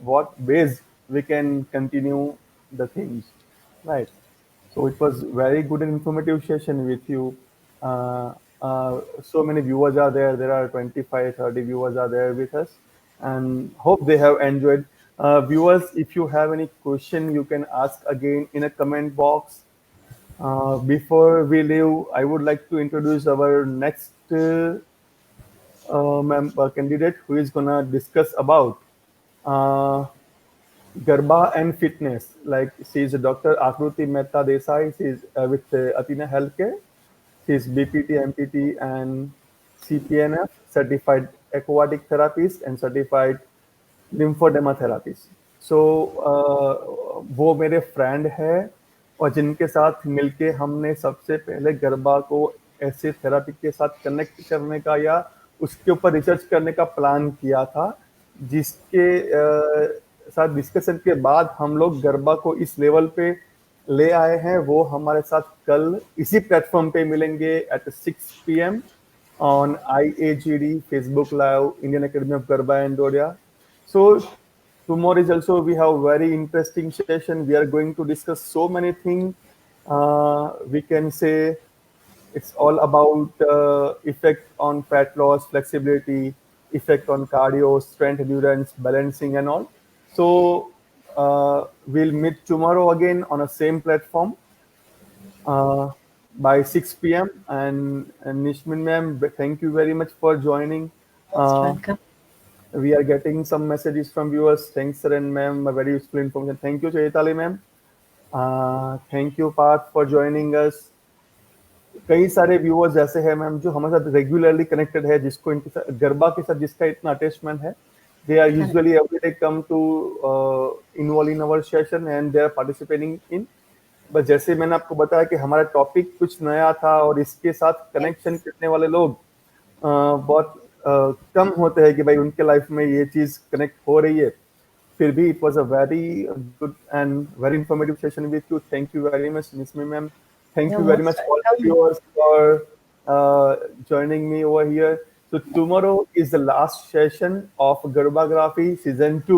Speaker 1: what base we can continue the things, right? So it was very good and informative session with you. Uh, so many viewers are there. There are 25, 30 viewers are there with us, and hope they have enjoyed. Viewers, if you have any question, you can ask again in a comment box. Before we leave, I would like to introduce our next candidate who is gonna discuss about uh, Garba and fitness. Like she's Dr. Akruti Mehta Desai. She's with Athena Healthcare. She's BPT, MPT, and CPNF certified aquatic therapist and certified lymphodema therapist. So वो मेरे friend है और जिनके साथ मिलके हमने सबसे पहले गरबा को ऐसे थेरापी के साथ कनेक्ट करने का या उसके ऊपर रिसर्च करने का प्लान किया था, जिसके साथ डिस्कशन के बाद हम लोग गरबा को इस लेवल पे ले आए हैं. वो हमारे साथ कल इसी प्लेटफॉर्म पे मिलेंगे eight 6 PM on IAGD Facebook Live, Indian Academy of Garba and Doria. So tomorrow is also we have very interesting session. We are going to discuss so many things. We can say it's all about effect on fat loss, flexibility, effect on cardio, strength, endurance, balancing, and all. So we'll meet tomorrow again on the same platform uh, by 6 p.m. And Nishmin ma'am, thank you very much for joining.
Speaker 2: Most
Speaker 1: Uh,
Speaker 2: welcome.
Speaker 1: we are getting some messages from viewers. Thanks, sir and ma'am. A very useful information. Thank you, Chaitali ma'am. Thank you, Parth, for joining us. कई सारे viewers ऐसे हैं ma'am जो हमारे साथ regularly connected है, जिसको इनके साथ गरबा के साथ जिसका इतना अटैचमेंट है. They are
Speaker 2: Correct.
Speaker 1: Usually every day come to involve in our session and they are participating in. बस जैसे मैंने आपको बताया कि हमारा टॉपिक कुछ नया था और इसके साथ कनेक्शन करने वाले लोग बहुत कम होते हैं कि भाई उनके लाइफ में ये चीज कनेक्ट हो रही है. फिर भी it was a very good and very informative session with you. Thank you very much miss ma'am. Thank
Speaker 2: You're
Speaker 1: you very
Speaker 2: most
Speaker 1: much all the
Speaker 2: welcome.
Speaker 1: viewers for joining me over here. So tomorrow is the last session of Garbography season 2.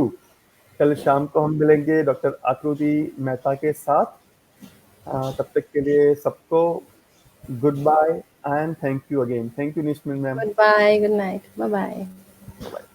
Speaker 1: कल शाम को हम मिलेंगे doctor आकृति मेहता के साथ. तब तक के लिए सबको good bye and thank you again. Thank you Nishmin ma'am.
Speaker 2: Goodbye. Good night. Bye bye.
Speaker 1: Bye.